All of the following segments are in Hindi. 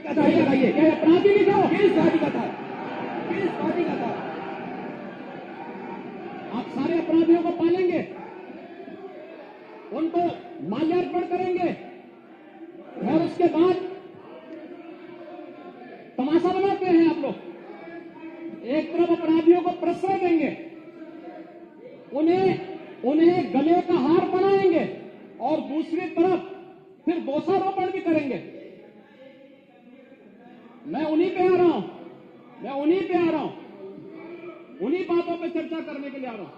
बताइए, क्या अपराधी लिखा हो? किस पार्टी का था? किस पार्टी का था? आप सारे अपराधियों को पालेंगे, उनको माल्यार्पण करेंगे और उसके बाद तमाशा बनाते हैं आप लोग। एक तरफ अपराधियों को प्रश्रय देंगे, उन्हें गले का हार बनाएंगे और दूसरी तरफ फिर दोषारोपण भी करेंगे। मैं उन्हीं पे आ रहा हूं, उन्हीं बातों पे चर्चा करने के लिए आ रहा हूं।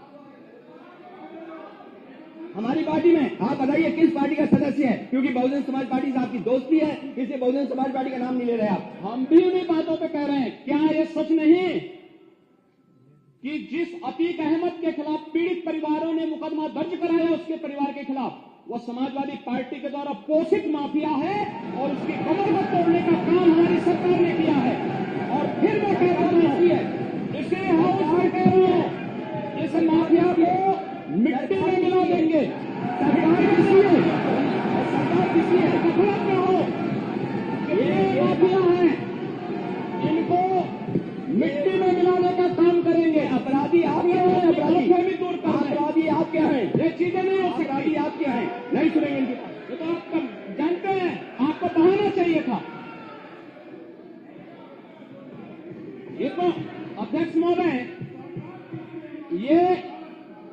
हमारी पार्टी में आप बताइए किस पार्टी का सदस्य है, क्योंकि बहुजन समाज पार्टी से आपकी दोस्ती है, इसलिए बहुजन समाज पार्टी का नाम नहीं ले रहे आप। हम भी उन्हीं बातों पे कह रहे हैं। क्या ये सच नहीं कि जिस अतीक अहमद के खिलाफ पीड़ित परिवारों ने मुकदमा दर्ज कराया उसके परिवार के खिलाफ, वो समाजवादी पार्टी के द्वारा पोषित माफिया है और उसकी कमर को तोड़ने का काम हमारी सरकार ने किया है। और फिर मैं कह रहा हूं इसे हाउस में कह रहा हूं, इस माफिया को मिट्टी में मिला देंगे। सरकार किसी है गफलत में हो, ये माफिया है, इनको मिट्टी में मिलाने का काम करेंगे। अपराधी आप क्या है? अपराधी दूर कर, अपराधी आप क्या है? ये चीजें नहीं हो सकती। अपराधी आप क्या है? नहीं सुनेंगे इनकी बात। ये तो आप जानते हैं, आपको बहाना चाहिए था। ये तो अध्यक्ष महोदय,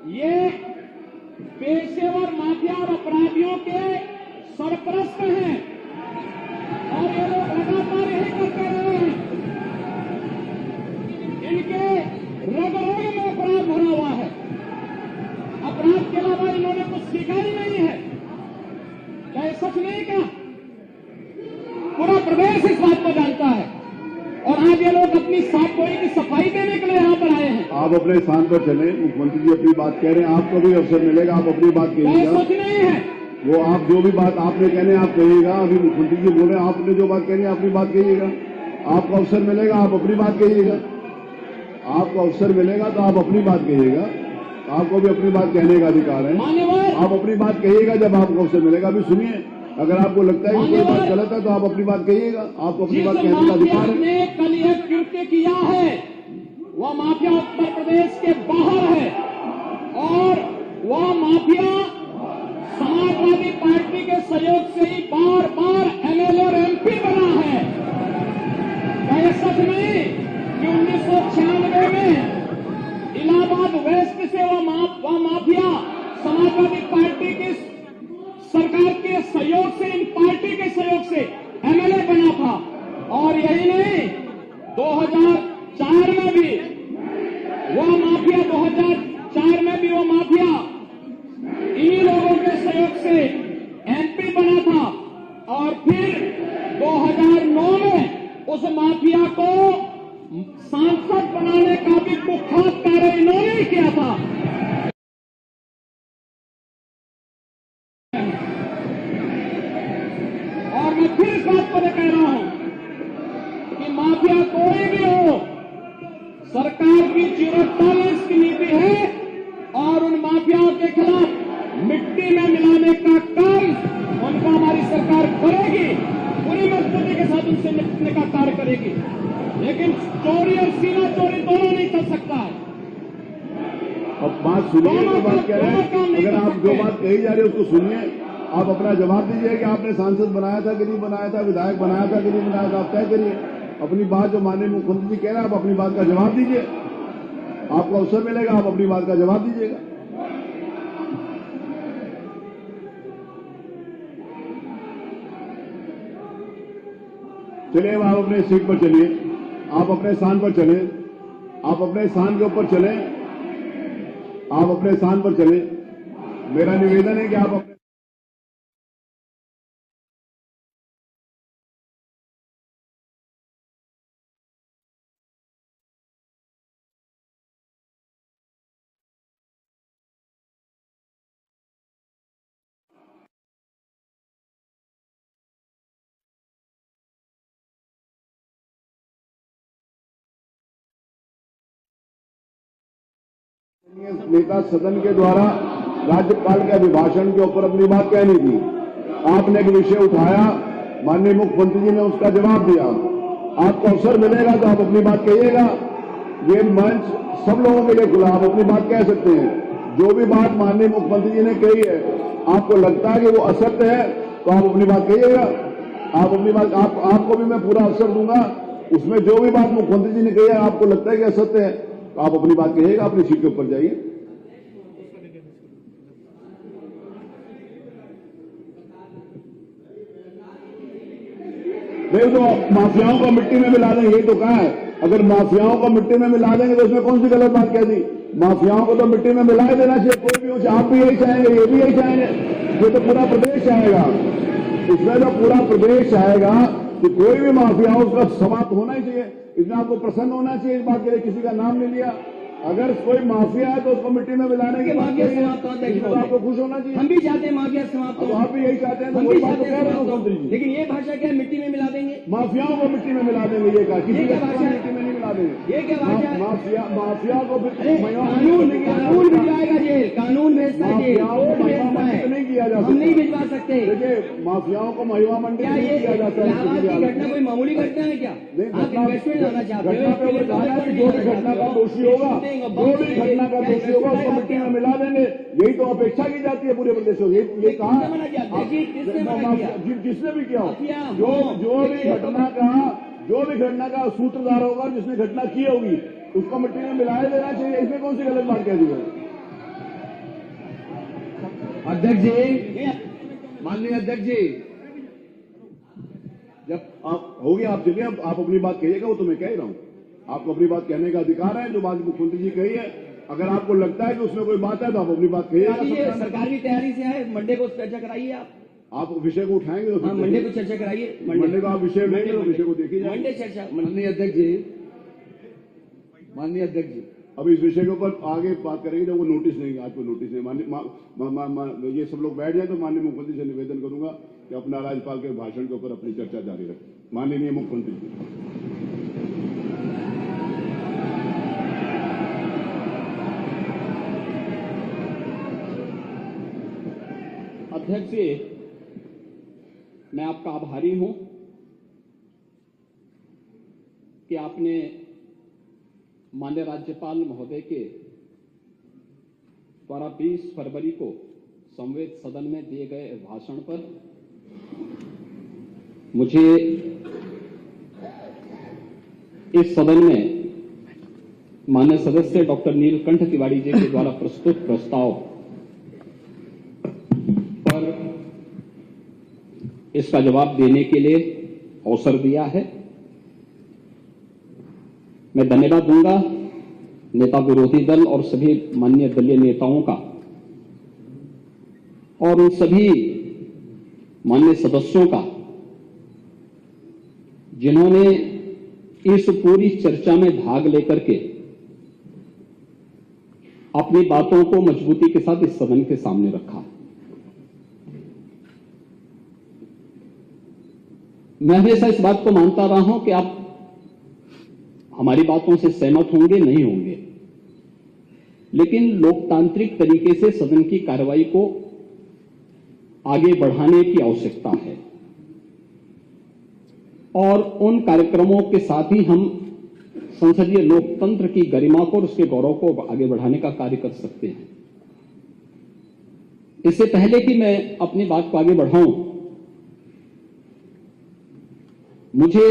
ये पेशेवर माफिया और अपराधियों के सरपरस्त हैं और ये लोग लगातार यही करते रहे हैं। इनके रग में अपराध भरा हुआ है। अपराध के अलावा इन्होंने कुछ सीखा ही नहीं है। क्या ये सच नहीं? क्या पूरा प्रदेश इस बात को जानता है? और आज ये लोग अपनी साफ गोई की सफाई देने के लिए यहाँ पर आए हैं। आप अपने स्थान पर चले, मुख्यमंत्री जी अपनी बात कह रहे हैं, आपको भी अवसर मिलेगा, आप अपनी बात कहिएगा। सच नहीं है वो आप जो भी बात आपने कहने आप कहिएगा। अभी मुख्यमंत्री जी बोले, आपने जो बात कहनी है अपनी बात कहिएगा। आपको अवसर मिलेगा, आप अपनी बात कहिएगा। आपको अवसर मिलेगा तो आप अपनी बात कहिएगा। आपको भी अपनी बात कहने का अधिकार है। आप अपनी बात कहिएगा जब आपको अवसर मिलेगा। अभी सुनिए, अगर आपको लगता है कि कोई बात गलत है तो आप अपनी बात कहिएगा। आपको अपनी बात कहने का अधिकार है। कल यह कृत्य किया है, वह माफिया उत्तर प्रदेश के बाहर है और वह माफिया समाजवादी पार्टी के सहयोग से ही बार बार एमएलए और एमपी बना है। क्या यह सच नहीं कि 1996 में इलाहाबाद वेस्ट से वह माफिया समाजवादी पार्टी की सरकार के सहयोग से, इन पार्टी के सहयोग से एमएलए बना था? और यही नहीं, 2004 में भी वह माफिया 2004 में भी वो माफिया इन्हीं लोगों के सहयोग से एमपी बना था। और फिर 2009 में उस माफिया को सांसद बनाने का भी कुख्यात कार्य इन्होंने ही किया था। और मैं फिर इस बात पर कह रहा हूं कि माफिया कोई भी हो, सरकार की 040 की नीति है और उन माफियाओं के खिलाफ मिट्टी में मिलाने का काम उनको हमारी सरकार करेगी। पूरी मजबूती के साथ उनसे निपटने का कार्य करेगी। लेकिन चोरी और सीना चोरी दोनों नहीं कर सकता है। अब बात सुनिए, जो बात कह रहे हैं, अगर आप जो बात कही जा रही है उसको सुनिए। आप अपना जवाब दीजिए कि आपने सांसद बनाया था कि नहीं बनाया था, विधायक बनाया था कि नहीं बनाया था, आप तय करिए अपनी बात। जो माननीय मुख्यमंत्री जी कह रहे हैं, आप अपनी बात का जवाब दीजिए। आपको अवसर मिलेगा, आप अपनी बात का जवाब दीजिएगा। चलिए, अब आप अपने सीट पर चलिए, आप अपने स्थान पर चले, आप अपने स्थान के ऊपर चले, आप अपने स्थान पर चले। मेरा निवेदन है कि आप अपने नेता सदन के द्वारा राज्यपाल के अभिभाषण के ऊपर अपनी बात कहनी थी। आपने एक विषय उठाया, माननीय मुख्यमंत्री जी ने उसका जवाब दिया। आपको अवसर मिलेगा तो आप अपनी बात कहिएगा। ये मंच सब लोगों के लिए खुला, आप अपनी बात कह सकते हैं। जो भी बात माननीय मुख्यमंत्री जी ने कही है, आपको लगता है कि वो असत्य है तो आप अपनी बात कहिएगा। आप अपनी बात आपको भी मैं पूरा अवसर दूंगा। उसमें जो भी बात मुख्यमंत्री जी ने कही है आपको लगता है कि असत्य है तो आप अपनी बात कहिएगा, अपनी सीट के ऊपर जाइए। नहीं तो माफियाओं को मिट्टी में मिला देंगे, यही तो कहा है। अगर माफियाओं को मिट्टी में मिला देंगे तो उसमें कौन सी गलत बात कह दी? माफियाओं को तो मिट्टी में मिला ही देना चाहिए, कोई भी हो। आप भी यही चाहेंगे, ये भी यही चाहेंगे, ये तो पूरा प्रदेश चाहेगा। इसमें तो पूरा प्रदेश चाहेगा कि कोई भी माफिया हो उसका समाप्त होना ही चाहिए। इसमें आपको प्रसन्न होना चाहिए इस बात के लिए, किसी का नाम नहीं लिया। अगर कोई माफिया है तो उसको मिट्टी में मिलाने की बात माफिया समाप्त तो आपको खुश होना चाहिए। हम भी चाहते हैं माफिया समाप्त हो। आप भी यही चाहते हैं, तो हम वही भी बात तो चाहते कह रहे हैं हैं समाप्त हो। मुख्यमंत्री जी। लेकिन ये भाषा क्या है, मिट्टी में मिला देंगे? माफियाओं को मिट्टी में मिला देंगे, ये कहा। किसी ये क्या का भाषा है? मिट्टी में नहीं मिला देंगे। ये क्या भाषा है? माफिया को अरे कानून भिजवाएगा जेल, कानून भेजता है जेल, कोर्ट भेजता है। नहीं किया जा हम सकता। नहीं भिजवा सकते। देखिए, माफियाओं को महिला मंडी क्या नहीं ये किया जाता है। इलाहाबाद की घटना कोई मामूली घटना है क्या? नहीं, आप इन्वेस्टमेंट लाना चाहते हो, घटना पे वो कहा है कि जो भी घटना का दोषी होगा, जो भी घटना का दोषी होगा उसको मिट्टी में मिला देंगे। यही तो अपेक्षा की जाती है पूरे प्रदेश में। ये कहा किसने मना किया? किसने मना किया? जिसने भी किया हो, माफिया, जो भी घटना का सूत्रधार होगा, जिसने घटना की होगी उसको मिट्टी में मिलाया देना चाहिए। इसमें कौन सी गलत बात कह दी है? अध्यक्ष जी, माननीय अध्यक्ष जी, जब आप हो गया, आप चलिए, आप अपनी बात कहिएगा। वो तो मैं कह रहा हूं, आपको अपनी बात कहने का अधिकार है। जो बात मुख्यमंत्री जी कही है, अगर आपको लगता है कि उसमें कोई बात है तो आप अपनी बात ये कहिएगा। सरकार की तैयारी से है, मंडे को चर्चा कराइए आप। विषय को उठाएंगे तो हाँ, मंडे को चर्चा कराइए। मंडे को आप विषय लेंगे तो विषय को देखिए जाए। मंडे चर्चा। माननीय अध्यक्ष जी, माननीय अध्यक्ष जी, अब इस विषय के ऊपर आगे बात करेंगे जब वो नोटिस नहीं, आज कोई नोटिस नहीं। ये सब लोग बैठ जाए तो माननीय मुख्यमंत्री से निवेदन करूंगा कि अपना राज्यपाल के भाषण के ऊपर अपनी चर्चा जारी रखें। माननीय मुख्यमंत्री जी। अध्यक्ष जी, मैं आपका आभारी हूं कि आपने माननीय राज्यपाल महोदय के द्वारा 20 फरवरी को संवेद सदन में दिए गए भाषण पर मुझे इस सदन में माननीय सदस्य डॉक्टर नीलकंठ तिवारी जी के द्वारा प्रस्तुत प्रस्ताव पर इसका जवाब देने के लिए अवसर दिया है। मैं धन्यवाद दूंगा नेता विरोधी दल और सभी माननीय दलीय नेताओं का और उन सभी माननीय सदस्यों का जिन्होंने इस पूरी चर्चा में भाग लेकर के अपनी बातों को मजबूती के साथ इस सदन के सामने रखा। मैं हमेशा इस बात को मानता रहा हूं कि आप हमारी बातों से सहमत होंगे, नहीं होंगे, लेकिन लोकतांत्रिक तरीके से सदन की कार्रवाई को आगे बढ़ाने की आवश्यकता है और उन कार्यक्रमों के साथ ही हम संसदीय लोकतंत्र की गरिमा को और उसके गौरव को आगे बढ़ाने का कार्य कर सकते हैं। इससे पहले कि मैं अपनी बात को आगे बढ़ाऊं, मुझे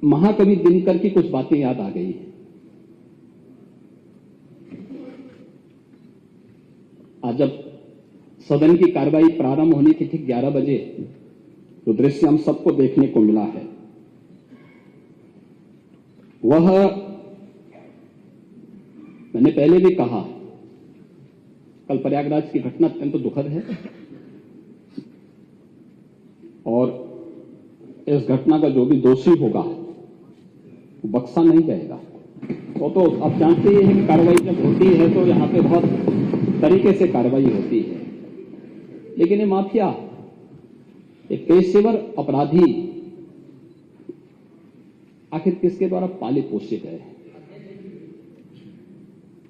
महाकवि दिनकर की कुछ बातें याद आ गई। आज जब सदन की कार्रवाई प्रारंभ होनी थी ठीक 11 बजे, जो दृश्य हम सबको देखने को मिला है वह मैंने पहले भी कहा, कल प्रयागराज की घटना अत्यंत दुखद है और इस घटना का जो भी दोषी होगा वो बख्शा नहीं जाएगा। वो तो आप जानते ही हैं कि कार्रवाई जब होती है तो यहां पे बहुत तरीके से कार्रवाई होती है, लेकिन ये माफिया, एक पेशेवर अपराधी आखिर किसके द्वारा पाले पोसे गए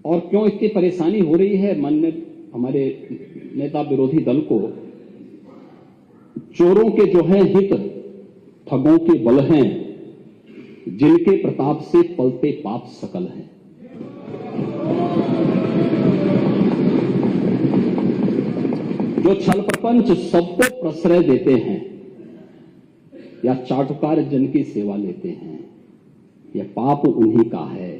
और क्यों इतनी परेशानी हो रही है? माननीय हमारे नेता विरोधी दल को चोरों के जो हैं हित ठगों के बल हैं, जिनके प्रताप से पलते पाप सकल हैं। जो छल प्रपंच सबको प्रश्रय देते हैं या चाटुकार जन की सेवा लेते हैं, यह पाप उन्हीं का है।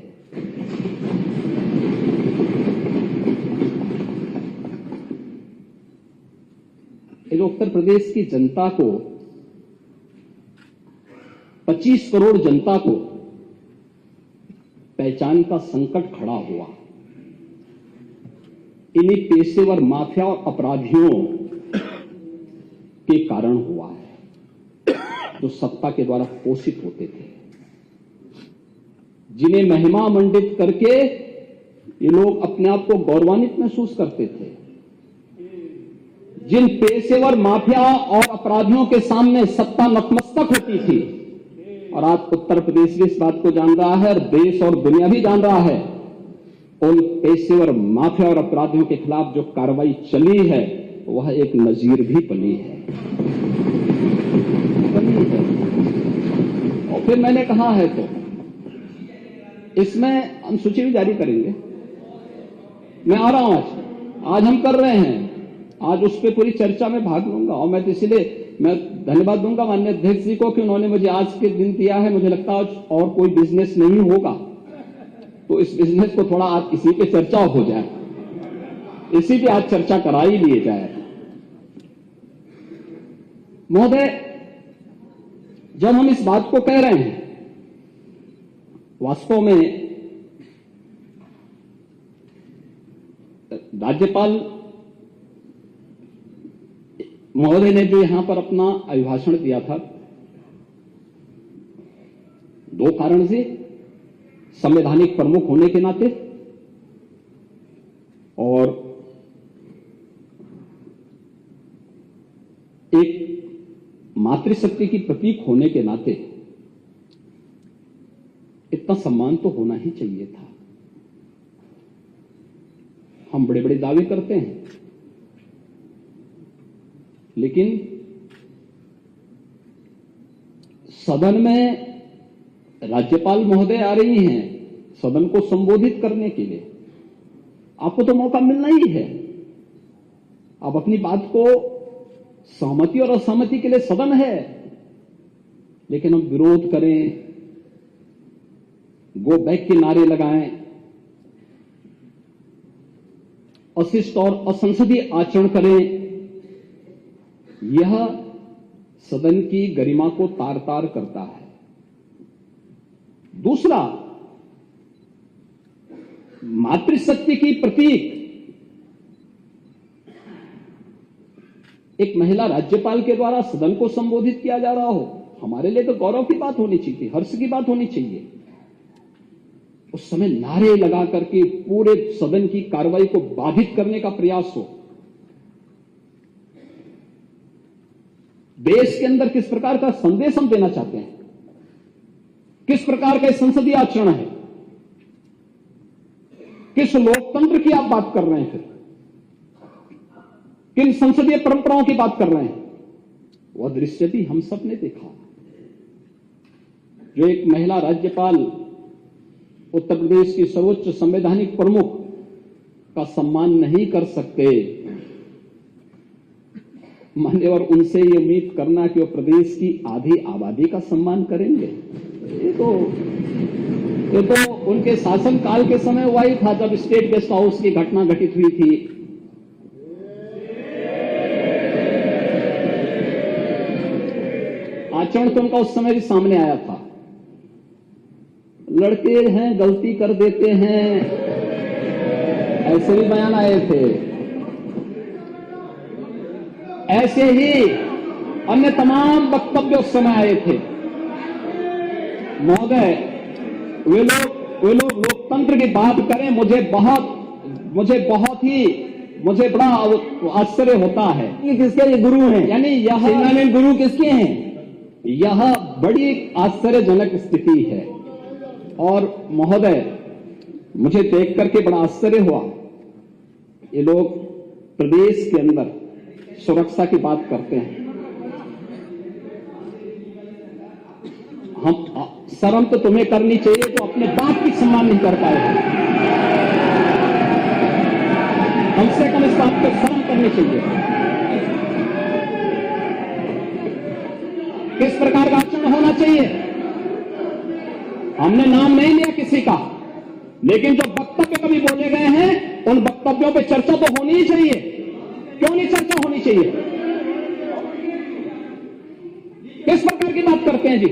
एक उत्तर प्रदेश की जनता को, 25 करोड़ जनता को पहचान का संकट खड़ा हुआ इन्हीं पेशेवर माफिया और अपराधियों के कारण हुआ है, जो सत्ता के द्वारा पोषित होते थे, जिन्हें महिमा मंडित करके ये लोग अपने आप को गौरवान्वित महसूस करते थे। जिन पेशेवर माफिया और अपराधियों के सामने सत्ता नतमस्तक होती थी, और आज उत्तर प्रदेश भी इस बात को जान रहा है और देश और दुनिया भी जान रहा है, उन पेशेवर माफिया और अपराधियों के खिलाफ जो कार्रवाई चली है वह एक नजीर भी बनी है। और फिर मैंने कहा है तो इसमें हम सूची भी जारी करेंगे। मैं आ रहा हूं, आज हम कर रहे हैं, आज उस पर पूरी चर्चा में भाग लूंगा। और मैं तो इसलिए मैं धन्यवाद दूंगा माननीय अध्यक्ष जी को कि उन्होंने मुझे आज के दिन दिया है। मुझे लगता है और कोई बिजनेस नहीं होगा तो इस बिजनेस को थोड़ा आज इसी पे चर्चा हो जाए, इसी पे आज चर्चा करा ही लिए जाए। महोदय, जब हम इस बात को कह रहे हैं, वास्तव में राज्यपाल महोदय ने जो यहां पर अपना अभिभाषण दिया था, दो कारण से, संवैधानिक प्रमुख होने के नाते और एक मातृशक्ति की प्रतीक होने के नाते इतना सम्मान तो होना ही चाहिए था। हम बड़े बड़े दावे करते हैं, लेकिन सदन में राज्यपाल महोदय आ रही हैं सदन को संबोधित करने के लिए, आपको तो मौका मिलना ही है। आप अपनी बात को, सहमति और असहमति के लिए सदन है, लेकिन हम विरोध करें, गो बैक के नारे लगाएं, अशिष्ट और असंसदीय आचरण करें, यह सदन की गरिमा को तार तार करता है। दूसरा, मातृशक्ति की प्रतीक एक महिला राज्यपाल के द्वारा सदन को संबोधित किया जा रहा हो, हमारे लिए तो गौरव की बात होनी चाहिए, हर्ष की बात होनी चाहिए। उस समय नारे लगा करके पूरे सदन की कार्रवाई को बाधित करने का प्रयास हो। देश के अंदर किस प्रकार का संदेश हम देना चाहते हैं, किस प्रकार का संसदीय आचरण है, किस लोकतंत्र की आप बात कर रहे हैं, फिर किन संसदीय परंपराओं की बात कर रहे हैं, वह दृश्य भी हम सब ने देखा। जो एक महिला राज्यपाल उत्तर प्रदेश की सर्वोच्च संवैधानिक प्रमुख का सम्मान नहीं कर सकते, मान्यवर उनसे ये उम्मीद करना कि वो प्रदेश की आधी आबादी का सम्मान करेंगे, ये तो उनके शासनकाल के समय हुआ ही था, जब स्टेट गेस्ट हाउस की घटना घटित हुई थी। आचरण तो उनका उस समय भी सामने आया था। लड़के हैं, गलती कर देते हैं, ऐसे भी बयान आए थे। ऐसे ही अन्य तमाम वक्तव्य उस समय आए थे। महोदय, वे लोग लोकतंत्र की बात करें, मुझे बड़ा आश्चर्य होता है। ये किसके ये गुरु हैं? यानी यह सेनानी गुरु किसके हैं? यह बड़ी आश्चर्यजनक स्थिति है। और महोदय, मुझे देख करके बड़ा आश्चर्य हुआ, ये लोग प्रदेश के अंदर सुरक्षा की बात करते हैं, शर्म तो तुम्हें करनी चाहिए जो अपने बाप की सम्मान नहीं कर पाए हो। कम से कम इस बात को शर्म करनी चाहिए। किस प्रकार का आचरण होना चाहिए? हमने नाम नहीं लिया किसी का, लेकिन जो वक्तव्य कभी बोले गए हैं उन वक्तव्यों पे चर्चा तो होनी ही चाहिए। क्यों नहीं चर्चा होनी चाहिए? किस प्रकार की बात करते हैं जी?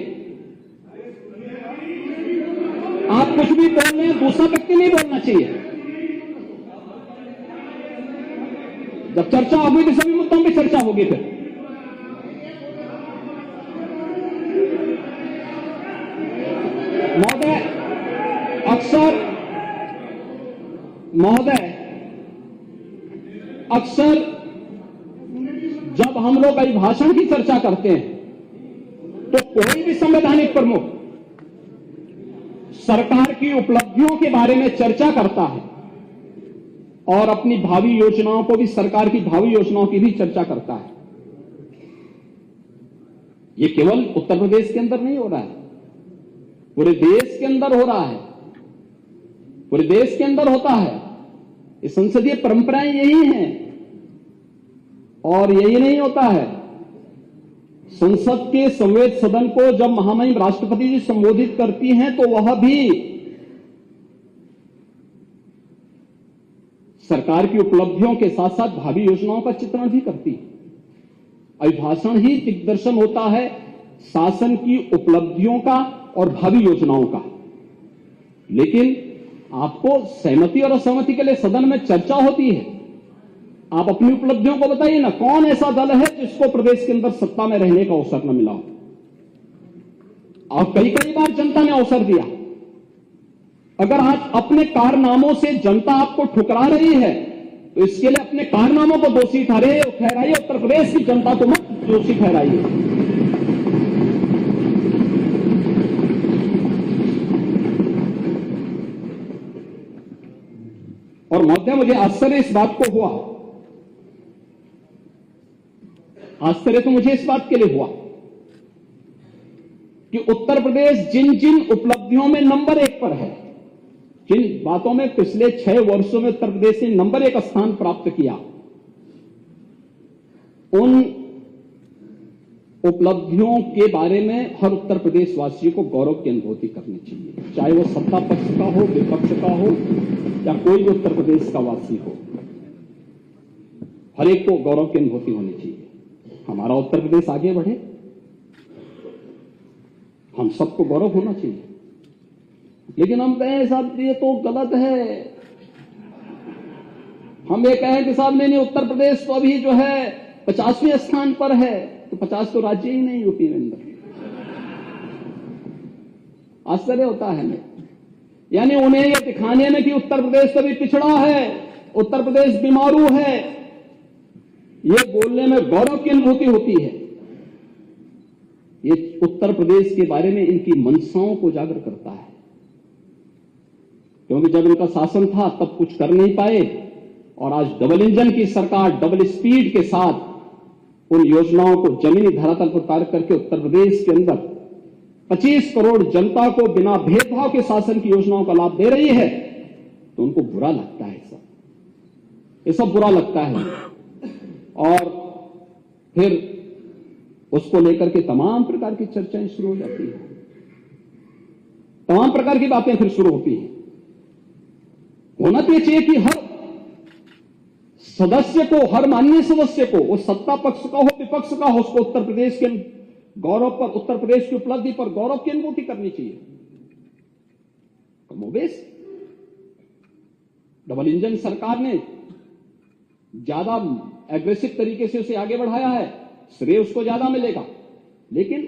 आप कुछ भी बोल रहे हैं, दूसरा व्यक्ति नहीं बोलना चाहिए। जब चर्चा होगी तो सभी मुद्दों पर चर्चा होगी। फिर महोदय अक्सर जब हम लोग अभिभाषण की चर्चा करते हैं तो कोई भी संवैधानिक प्रमुख सरकार की उपलब्धियों के बारे में चर्चा करता है और अपनी भावी योजनाओं को भी, सरकार की भावी योजनाओं की भी चर्चा करता है। यह केवल उत्तर प्रदेश के अंदर नहीं हो रहा है, पूरे देश के अंदर हो रहा है, पूरे देश के अंदर होता है। ये संसदीय परंपराएं यही हैं। और यही नहीं होता है, संसद के संवैध सदन को जब महामहिम राष्ट्रपति जी संबोधित करती हैं तो वह भी सरकार की उपलब्धियों के साथ साथ भावी योजनाओं का चित्रण भी करती है। अभिभाषण ही दिग्दर्शन होता है शासन की उपलब्धियों का और भावी योजनाओं का। लेकिन आपको सहमति और असहमति के लिए सदन में चर्चा होती है। आप अपनी उपलब्धियों को बताइए ना, कौन ऐसा दल है जिसको प्रदेश के अंदर सत्ता में रहने का अवसर न मिला हो? और कई कई बार जनता ने अवसर दिया। अगर आप अपने कारनामों से जनता आपको ठुकरा रही है तो इसके लिए अपने कारनामों को दोषी ठहराइए, उत्तर प्रदेश की जनता को मत दोषी ठहराइए। और महोदय मुझे आश्चर्य इस बात को हुआ, आश्चर्य तो मुझे इस बात के लिए हुआ कि उत्तर प्रदेश जिन जिन उपलब्धियों में नंबर 1 पर है, जिन बातों में पिछले 6 वर्षों में उत्तर प्रदेश ने नंबर 1 स्थान प्राप्त किया, उन उपलब्धियों के बारे में हर उत्तर प्रदेश वासी को गौरव की अनुभूति करनी चाहिए, चाहे वो सत्ता पक्ष का हो, विपक्ष का हो या कोई भी उत्तर प्रदेश का वासी हो। हर एक को गौरव की अनुभूति होनी चाहिए। हमारा उत्तर प्रदेश आगे बढ़े, हम सबको गौरव होना चाहिए। लेकिन हम कहें साहब ये तो गलत है, हम ये कहें कि साहब नहीं उत्तर प्रदेश तो अभी जो है 50वें स्थान पर है, तो 50 तो राज्य ही नहीं यूपी में अंदर। आश्चर्य होता है हमें, यानी उन्हें ये दिखाने में कि उत्तर प्रदेश तो अभी पिछड़ा है, उत्तर प्रदेश बीमारू है, ये बोलने में गौरव की अनुभूति होती है। ये उत्तर प्रदेश के बारे में इनकी मंशाओं को उजागर करता है, क्योंकि जब इनका शासन था तब कुछ कर नहीं पाए और आज डबल इंजन की सरकार डबल स्पीड के साथ उन योजनाओं को जमीनी धरातल पर उतार करके उत्तर प्रदेश के अंदर 25 करोड़ जनता को बिना भेदभाव के शासन की योजनाओं का लाभ दे रही है, तो उनको बुरा लगता है। ये सब बुरा लगता है और फिर उसको लेकर के तमाम प्रकार की चर्चाएं शुरू हो जाती हैं, तमाम प्रकार की बातें फिर शुरू होती हैं। होना तो चाहिए कि हर सदस्य को, हर माननीय सदस्य को, वो सत्ता पक्ष का हो विपक्ष का हो, उसको उत्तर प्रदेश के गौरव पर, उत्तर प्रदेश की उपलब्धि पर गौरव की अनुभूति करनी चाहिए। कमोबेश डबल इंजन सरकार ने ज्यादा एग्रेसिव तरीके से उसे आगे बढ़ाया है, श्रेय उसको ज्यादा मिलेगा। लेकिन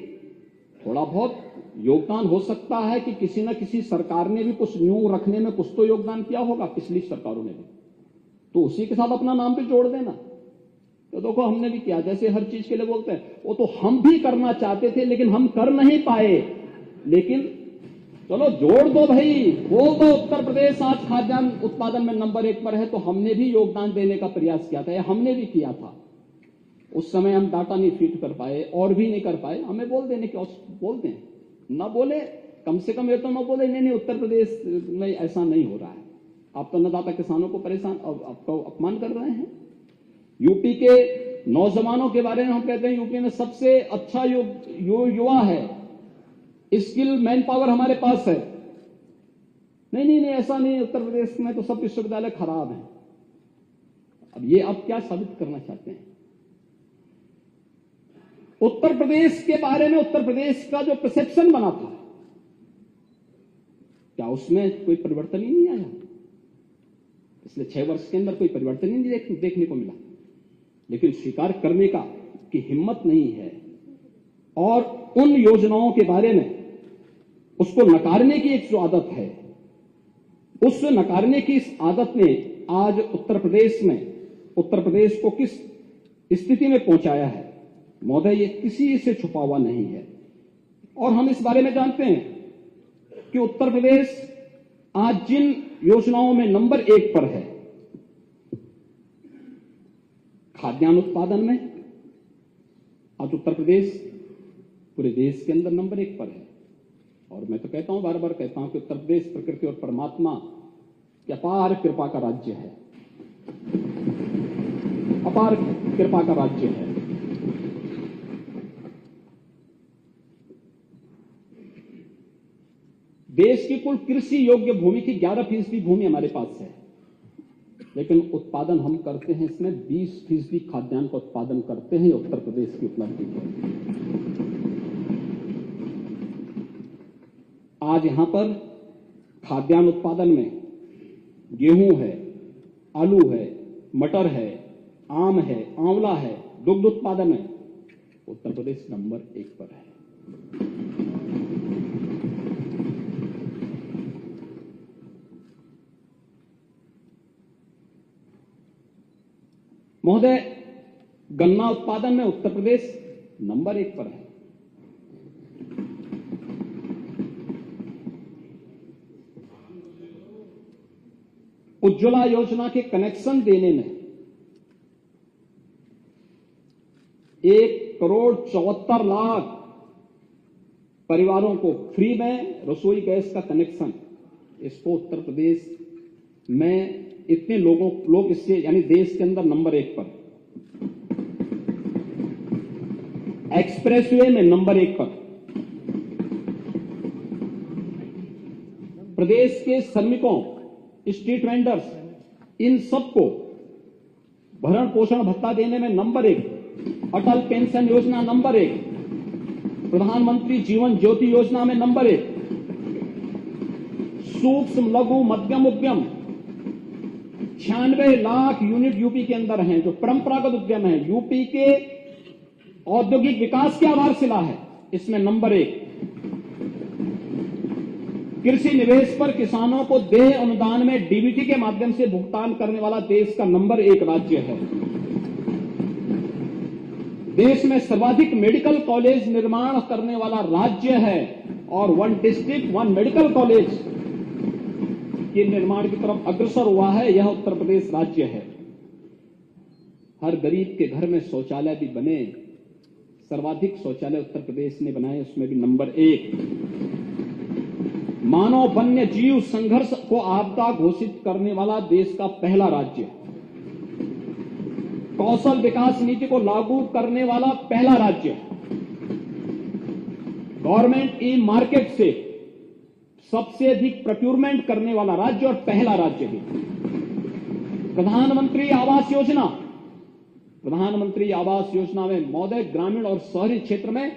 थोड़ा बहुत योगदान हो सकता है कि किसी न किसी सरकार ने भी कुछ न्यू रखने में कुछ तो योगदान किया होगा, पिछली सरकारों ने भी, तो उसी के साथ अपना नाम भी जोड़ देना। तो देखो हमने भी किया, जैसे हर चीज के लिए बोलते हैं, वो तो हम भी करना चाहते थे लेकिन हम कर नहीं पाए। लेकिन चलो जोड़ दो भाई, बोल दो उत्तर प्रदेश आज खाद्यान्न उत्पादन में नंबर 1 पर है, तो हमने भी योगदान देने का प्रयास किया था, या हमने भी किया था। उस समय हम डाटा नहीं फीड कर पाए और भी नहीं कर पाए, हमें बोल देने की बोल दें, न बोले, कम से कम ये तो न बोले नहीं उत्तर प्रदेश में ऐसा नहीं हो रहा है। आप तो अन्नदाता किसानों को परेशान आपको अपमान कर रहे हैं। यूपी के नौजवानों के बारे में हम कहते हैं यूपी में सबसे अच्छा युवा है, स्किल मैन पावर हमारे पास है। नहीं, ऐसा नहीं, उत्तर प्रदेश में तो सब विश्वविद्यालय खराब हैं। अब ये आप क्या साबित करना चाहते हैं? उत्तर प्रदेश के बारे में उत्तर प्रदेश का जो परसेप्शन बना था, क्या उसमें कोई परिवर्तन ही नहीं आया? पिछले 6 वर्ष के अंदर कोई परिवर्तन ही नहीं देखने को मिला। लेकिन स्वीकार करने का की हिम्मत नहीं है और उन योजनाओं के बारे में उसको नकारने की एक जो आदत है, उस नकारने की इस आदत ने आज उत्तर प्रदेश को किस स्थिति में पहुंचाया है महोदय, ये किसी से छुपा हुआ नहीं है। और हम इस बारे में जानते हैं कि उत्तर प्रदेश आज जिन योजनाओं में नंबर 1 पर है, खाद्यान्न उत्पादन में आज उत्तर प्रदेश पूरे देश के अंदर नंबर 1 पर है। और मैं तो कहता हूं, बार बार कहता हूं कि उत्तर प्रदेश प्रकृति और परमात्मा की अपार कृपा का राज्य है, अपार कृपा का राज्य है। देश की कुल कृषि योग्य भूमि की 11% भूमि हमारे पास है, लेकिन उत्पादन हम करते हैं इसमें 20% खाद्यान्न का उत्पादन करते हैं। उत्तर प्रदेश की उपलब्धि है। आज यहां पर खाद्यान्न उत्पादन में गेहूं है, आलू है, मटर है, आम है, आंवला है, दुग्ध उत्पादन में उत्तर प्रदेश नंबर 1 पर है। महोदय, गन्ना उत्पादन में उत्तर प्रदेश नंबर 1 पर है। उज्ज्वला योजना के कनेक्शन देने में 1,74,00,000 परिवारों को फ्री में रसोई गैस का कनेक्शन, इसको उत्तर प्रदेश में इतने लोग इससे यानी देश के अंदर नंबर 1 पर, एक्सप्रेसवे में नंबर 1 पर, प्रदेश के श्रमिकों, स्ट्रीट वेंडर्स, इन सबको भरण पोषण भत्ता देने में नंबर 1, अटल पेंशन योजना नंबर 1, प्रधानमंत्री जीवन ज्योति योजना में नंबर 1, सूक्ष्म लघु मध्यम उद्यम 96 लाख यूनिट यूपी के अंदर हैं, जो परंपरागत उद्यम है, यूपी के औद्योगिक विकास की आधारशिला है, इसमें नंबर 1। कृषि निवेश पर किसानों को देय अनुदान में डीबीटी के माध्यम से भुगतान करने वाला देश का नंबर 1 राज्य है। देश में सर्वाधिक मेडिकल कॉलेज निर्माण करने वाला राज्य है और 1 डिस्ट्रिक्ट 1 मेडिकल कॉलेज के निर्माण की तरफ अग्रसर हुआ है, यह उत्तर प्रदेश राज्य है। हर गरीब के घर में शौचालय भी बने, सर्वाधिक शौचालय उत्तर प्रदेश ने बनाए, उसमें भी नंबर 1। मानव वन्य जीव संघर्ष को आपदा घोषित करने वाला देश का पहला राज्य, कौशल विकास नीति को लागू करने वाला पहला राज्य, गवर्नमेंट ई मार्केट से सबसे अधिक प्रोक्यूरमेंट करने वाला राज्य और पहला राज्य भी। प्रधानमंत्री आवास योजना में महोदय ग्रामीण और शहरी क्षेत्र में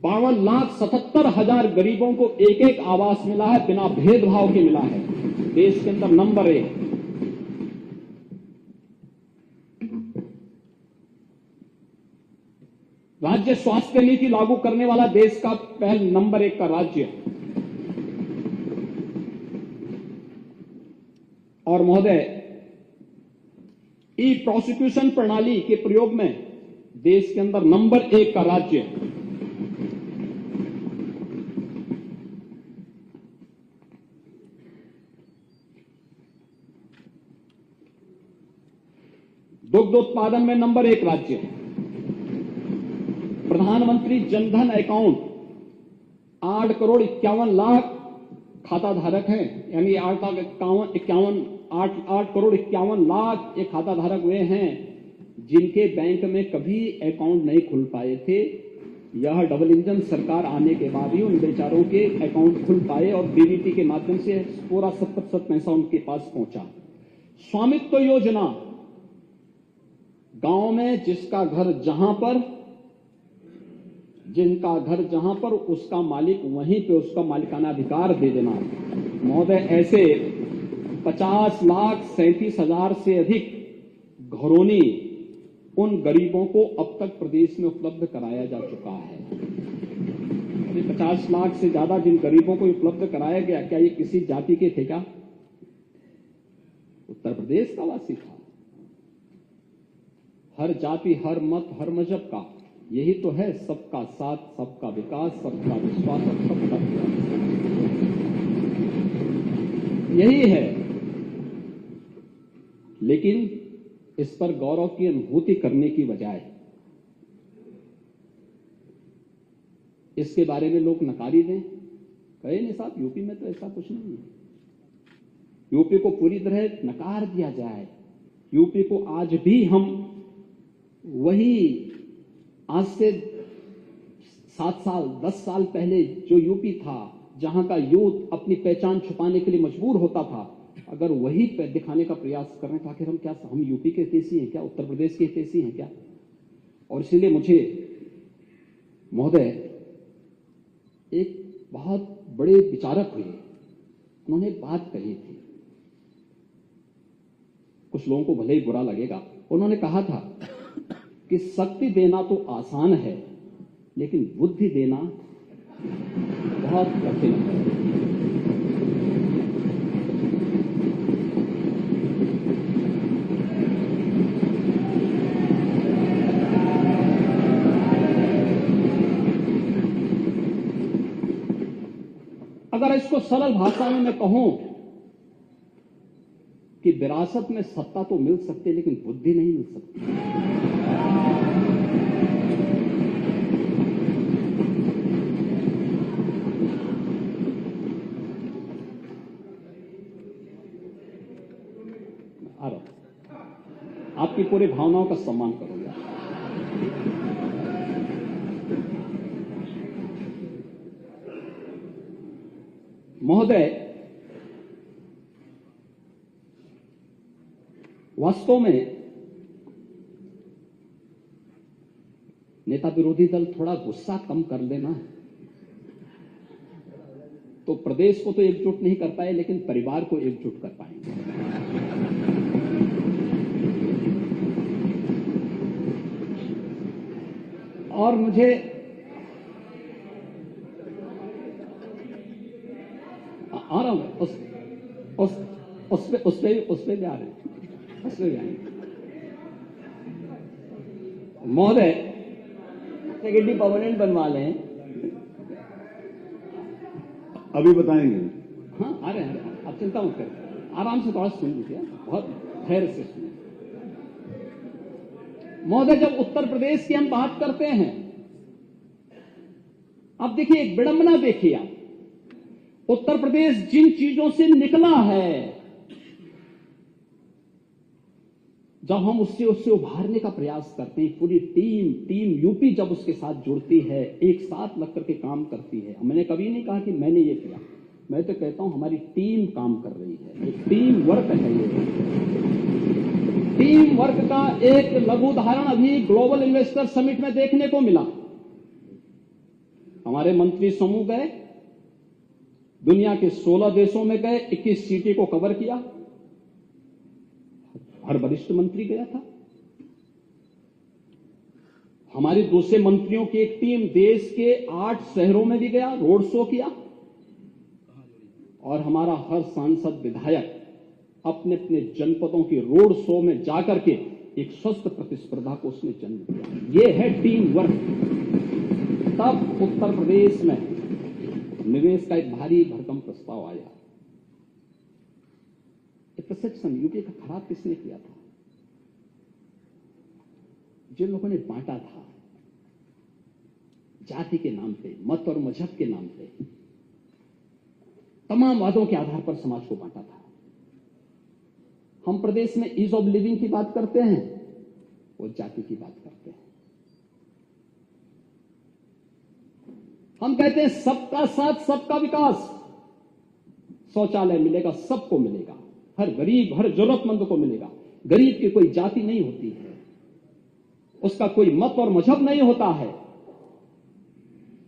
52,77,000 गरीबों को एक आवास मिला है, बिना भेदभाव के मिला है, देश के अंदर नंबर 1। राज्य स्वास्थ्य नीति लागू करने वाला देश का पहला नंबर 1 का राज्य। और महोदय, ई प्रोसिक्यूशन प्रणाली के प्रयोग में देश के अंदर नंबर 1 का राज्य। दुग्ध उत्पादन में नंबर 1 राज्य है। प्रधानमंत्री जनधन अकाउंट 8,51,00,000 खाता धारक हैं, यानी 8,51,00,000 ये खाता धारक वे हैं जिनके बैंक में कभी अकाउंट नहीं खुल पाए थे। यह डबल इंजन सरकार आने के बाद ही उन बेचारों के अकाउंट खुल पाए और डीबीटी के माध्यम से पूरा 70% पैसा उनके पास पहुंचा। स्वामित्व योजना, गांव में जिनका घर जहां पर उसका मालिक वहीं पे उसका मालिकाना अधिकार दे देना। महोदय, ऐसे 50,37,000 से अधिक घरौनी उन गरीबों को अब तक प्रदेश में उपलब्ध कराया जा चुका है। 50 लाख से ज्यादा जिन गरीबों को उपलब्ध कराया गया, क्या ये किसी जाति के थे क्या? उत्तर प्रदेश का वासी था। हर जाति, हर मत, हर मजहब का यही तो है, सबका साथ, सबका विकास, सबका विश्वास और सबका विकास, यही है। लेकिन इस पर गौरव की अनुभूति करने की बजाय इसके बारे में लोग नकारी दें, कहे नहीं साहब यूपी में तो ऐसा कुछ नहीं है, यूपी को पूरी तरह नकार दिया जाए। यूपी को आज भी हम वही आज से 7 साल 10 साल पहले जो यूपी था, जहां का यूथ अपनी पहचान छुपाने के लिए मजबूर होता था, अगर वही दिखाने का प्रयास कर रहे हैं तो आखिर हम यूपी के हितैषी हैं क्या? उत्तर प्रदेश के हितैषी हैं क्या? और इसलिए मुझे महोदय, एक बहुत बड़े विचारक हुए, उन्होंने एक बात कही थी, कुछ लोगों को भले ही बुरा लगेगा। उन्होंने कहा था कि शक्ति देना तो आसान है, लेकिन बुद्धि देना बहुत कठिन है। अगर इसको सरल भाषा में मैं कहूं कि विरासत में सत्ता तो मिल सकती है, लेकिन बुद्धि नहीं मिल सकती। आपकी पूरी भावनाओं का सम्मान करूंगा। महोदय, वास्तव में नेता विरोधी दल थोड़ा गुस्सा कम कर लेना तो प्रदेश को तो एकजुट नहीं कर पाए, लेकिन परिवार को एकजुट कर पाएंगे। और मुझे आ रहा हूं उस पे भी आ रहे हैं, उस पे भी आएंगे। महोदय, सेक्रेटरी परमानेंट बनवा लें, अभी बताएंगे। हाँ, आ रहे हैं, आप चिंता मत करें, आराम से थोड़ा सुन लीजिए, बहुत धैर्य से सुनिए। महोदय, जब उत्तर प्रदेश की हम बात करते हैं, अब देखिए एक विडंबना देखिए आप, उत्तर प्रदेश जिन चीजों से निकला है, जब हम उससे उभारने का प्रयास करते हैं, पूरी टीम यूपी जब उसके साथ जुड़ती है, एक साथ लग करके काम करती है। मैंने कभी नहीं कहा कि मैंने ये किया, मैं तो कहता हूं हमारी टीम काम कर रही है, एक टीम वर्क है। ये टीम वर्क का एक लघु उदाहरण अभी ग्लोबल इन्वेस्टर समिट में देखने को मिला। हमारे मंत्री समूह गए, दुनिया के 16 देशों में गए, 21 सिटी को कवर किया, हर वरिष्ठ मंत्री गया था। हमारी दूसरे मंत्रियों की एक टीम देश के 8 शहरों में भी गया, रोड शो किया, और हमारा हर सांसद विधायक अपने अपने जनपदों की रोड शो में जाकर के एक स्वस्थ प्रतिस्पर्धा को उसने जन्म दिया। ये है टीम वर्क। तब उत्तर प्रदेश में निवेश का एक भारी भरकम प्रस्ताव आया। परसेप्शन यूपी का खराब किसने किया था? जिन लोगों ने बांटा था, जाति के नाम पे, मत और मजहब के नाम पे तमाम वादों के आधार पर समाज को बांटा था। हम प्रदेश में ईज ऑफ लिविंग की बात करते हैं, वो जाति की बात करते हैं। हम कहते हैं सबका साथ सबका विकास, शौचालय मिलेगा, सबको मिलेगा, हर गरीब हर जरूरतमंद को मिलेगा। गरीब की कोई जाति नहीं होती है, उसका कोई मत और मजहब नहीं होता है।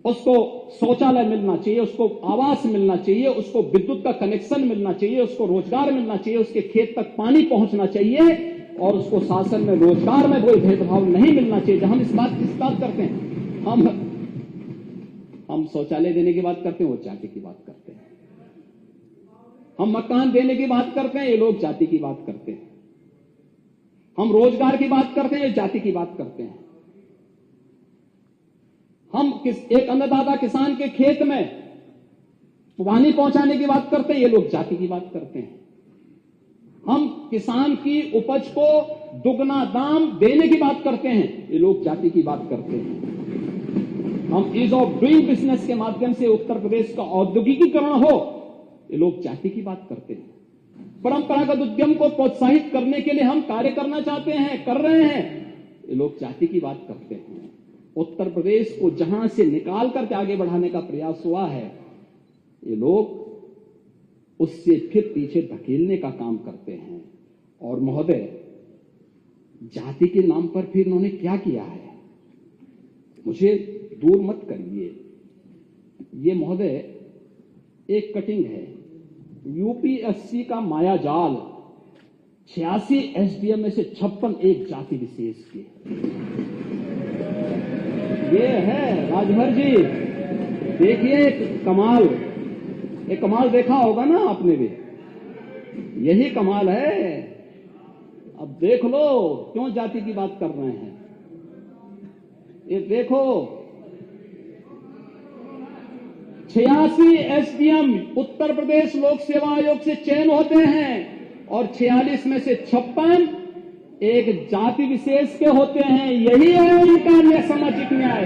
उसको शौचालय मिलना चाहिए, उसको आवास मिलना चाहिए, उसको विद्युत का कनेक्शन मिलना चाहिए, उसको रोजगार मिलना चाहिए, उसके खेत तक पानी पहुंचना चाहिए और उसको शासन में रोजगार में कोई भेदभाव नहीं मिलना चाहिए। जब हम इस बात करते हैं, हम शौचालय देने की बात करते हैं, वो जाति की बात करते हैं। हम मकान देने की बात करते हैं, ये लोग जाति की बात करते हैं। हम रोजगार की बात करते हैं, ये जाति की बात करते हैं। हम एक अन्नदाता किसान के खेत में पानी पहुंचाने की बात करते हैं, ये लोग जाति की बात करते हैं। हम किसान की उपज को दुगना दाम देने की बात करते हैं, ये लोग जाति की बात करते हैं। हम ईज ऑफ डूइंग बिजनेस के माध्यम से उत्तर प्रदेश का औद्योगिकीकरण हो, ये लोग जाति की बात करते हैं। परंपरागत उद्यम को प्रोत्साहित करने के लिए हम कार्य करना चाहते हैं, कर रहे हैं, ये लोग जाति की बात करते हैं। उत्तर प्रदेश को जहां से निकाल करके आगे बढ़ाने का प्रयास हुआ है, ये लोग उससे फिर पीछे धकेलने का काम करते हैं। और महोदय, जाति के नाम पर फिर इन्होंने क्या किया है, मुझे दूर मत करिए। ये महोदय एक कटिंग है, यूपीएससी का माया जाल, 86 एसडीएम में से 56 एक जाति विशेष के। ये है राजभर जी, देखिए एक कमाल देखा होगा ना आपने भी, यही कमाल है। अब देख लो क्यों जाति की बात कर रहे हैं। ये देखो 86 एसडीएम उत्तर प्रदेश लोक सेवा आयोग से चयन होते हैं और 46 में से 56 एक जाति विशेष के होते हैं। यही है उनका सामाजिक न्याय।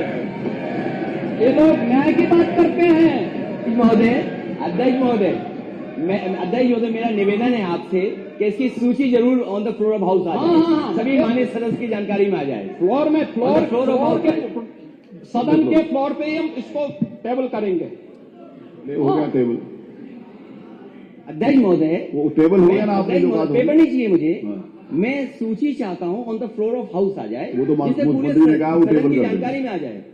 ये लोग न्याय की बात करते हैं। महोदय, अध्यक्ष महोदय, मेरा निवेदन है आपसे कि इसकी सूची जरूर on the floor of house आ जाए, सभी माननीय सदस्य की जानकारी में आ जाए। फ्लोर के सदन के फ्लोर पे ही हम इसको टेबल करेंगे। हो गया टेबल, अध्यक्ष महोदय, वो टेबल हो गया ना, आपने जो कहा था। पेपर नहीं चाहिए मुझे, हाँ। मैं सूची चाहता हूं on the floor of house आ जाए, वो तो जिससे पूरे मुख्यमंत्री ने कहा वो सदन टेबल की कर जानकारी में आ जाए।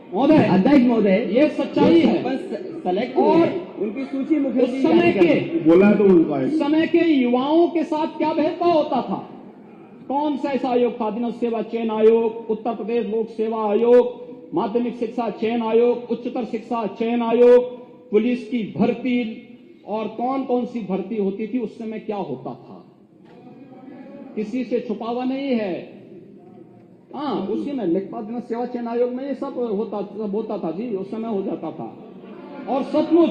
महोदय, अध्यक्ष महोदय, ये सच्चाई है। सेलेक्ट और उनकी सूची उस मुख्यमंत्री समय जारी के करें। बोला है तो उनका है। उस समय के युवाओं के साथ क्या भेदभाव होता था? कौन सा ऐसा आयोग था? दिनों सेवा चयन आयोग, उत्तर प्रदेश लोक सेवा आयोग, माध्यमिक शिक्षा चयन आयोग, उच्चतर शिक्षा चयन आयोग, पुलिस की भर्ती, और कौन कौन सी भर्ती होती थी उस समय, क्या होता था? किसी से छुपा हुआ नहीं है। हाँ, उसी में लेखपाल दिनों सेवा चयन आयोग में ये सब होता था जी, उस समय हो जाता था। और सचमुच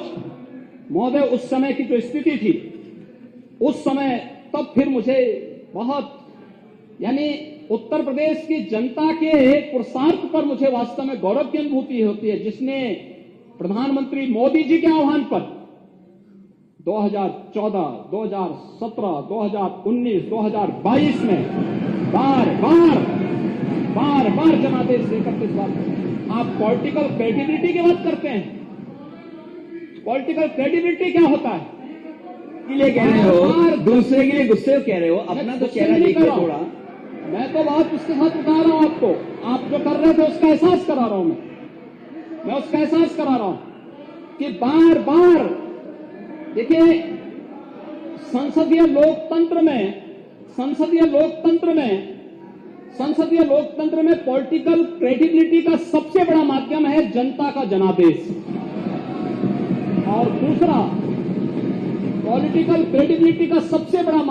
महोदय, उस समय की जो स्थिति थी उस समय, तब फिर मुझे बहुत, यानी उत्तर प्रदेश की जनता के पुरुषार्थ पर मुझे वास्तव में गौरव की अनुभूति होती है, जिसने प्रधानमंत्री मोदी जी के आह्वान पर 2014, 2017, 2019, 2022 में बार जनादेश देकर इस बात। आप पॉलिटिकल क्रेडिबिलिटी की बात करते हैं। पॉलिटिकल क्रेडिबिलिटी क्या होता है? के लिए कह रहे हो, दूसरे के लिए गुस्से कह रहे हो, अपना तो चेहरा देखिए थोड़ा। मैं तो बात उसके साथ बता रहा हूं आपको, आप जो कर रहे थे उसका एहसास करा रहा हूं मैं उसका एहसास करा रहा हूं कि बार बार देखिए, संसदीय लोकतंत्र में पॉलिटिकल क्रेडिबिलिटी का सबसे बड़ा माध्यम है जनता का जनादेश। और दूसरा, पॉलिटिकल क्रेडिबिलिटी का सबसे बड़ा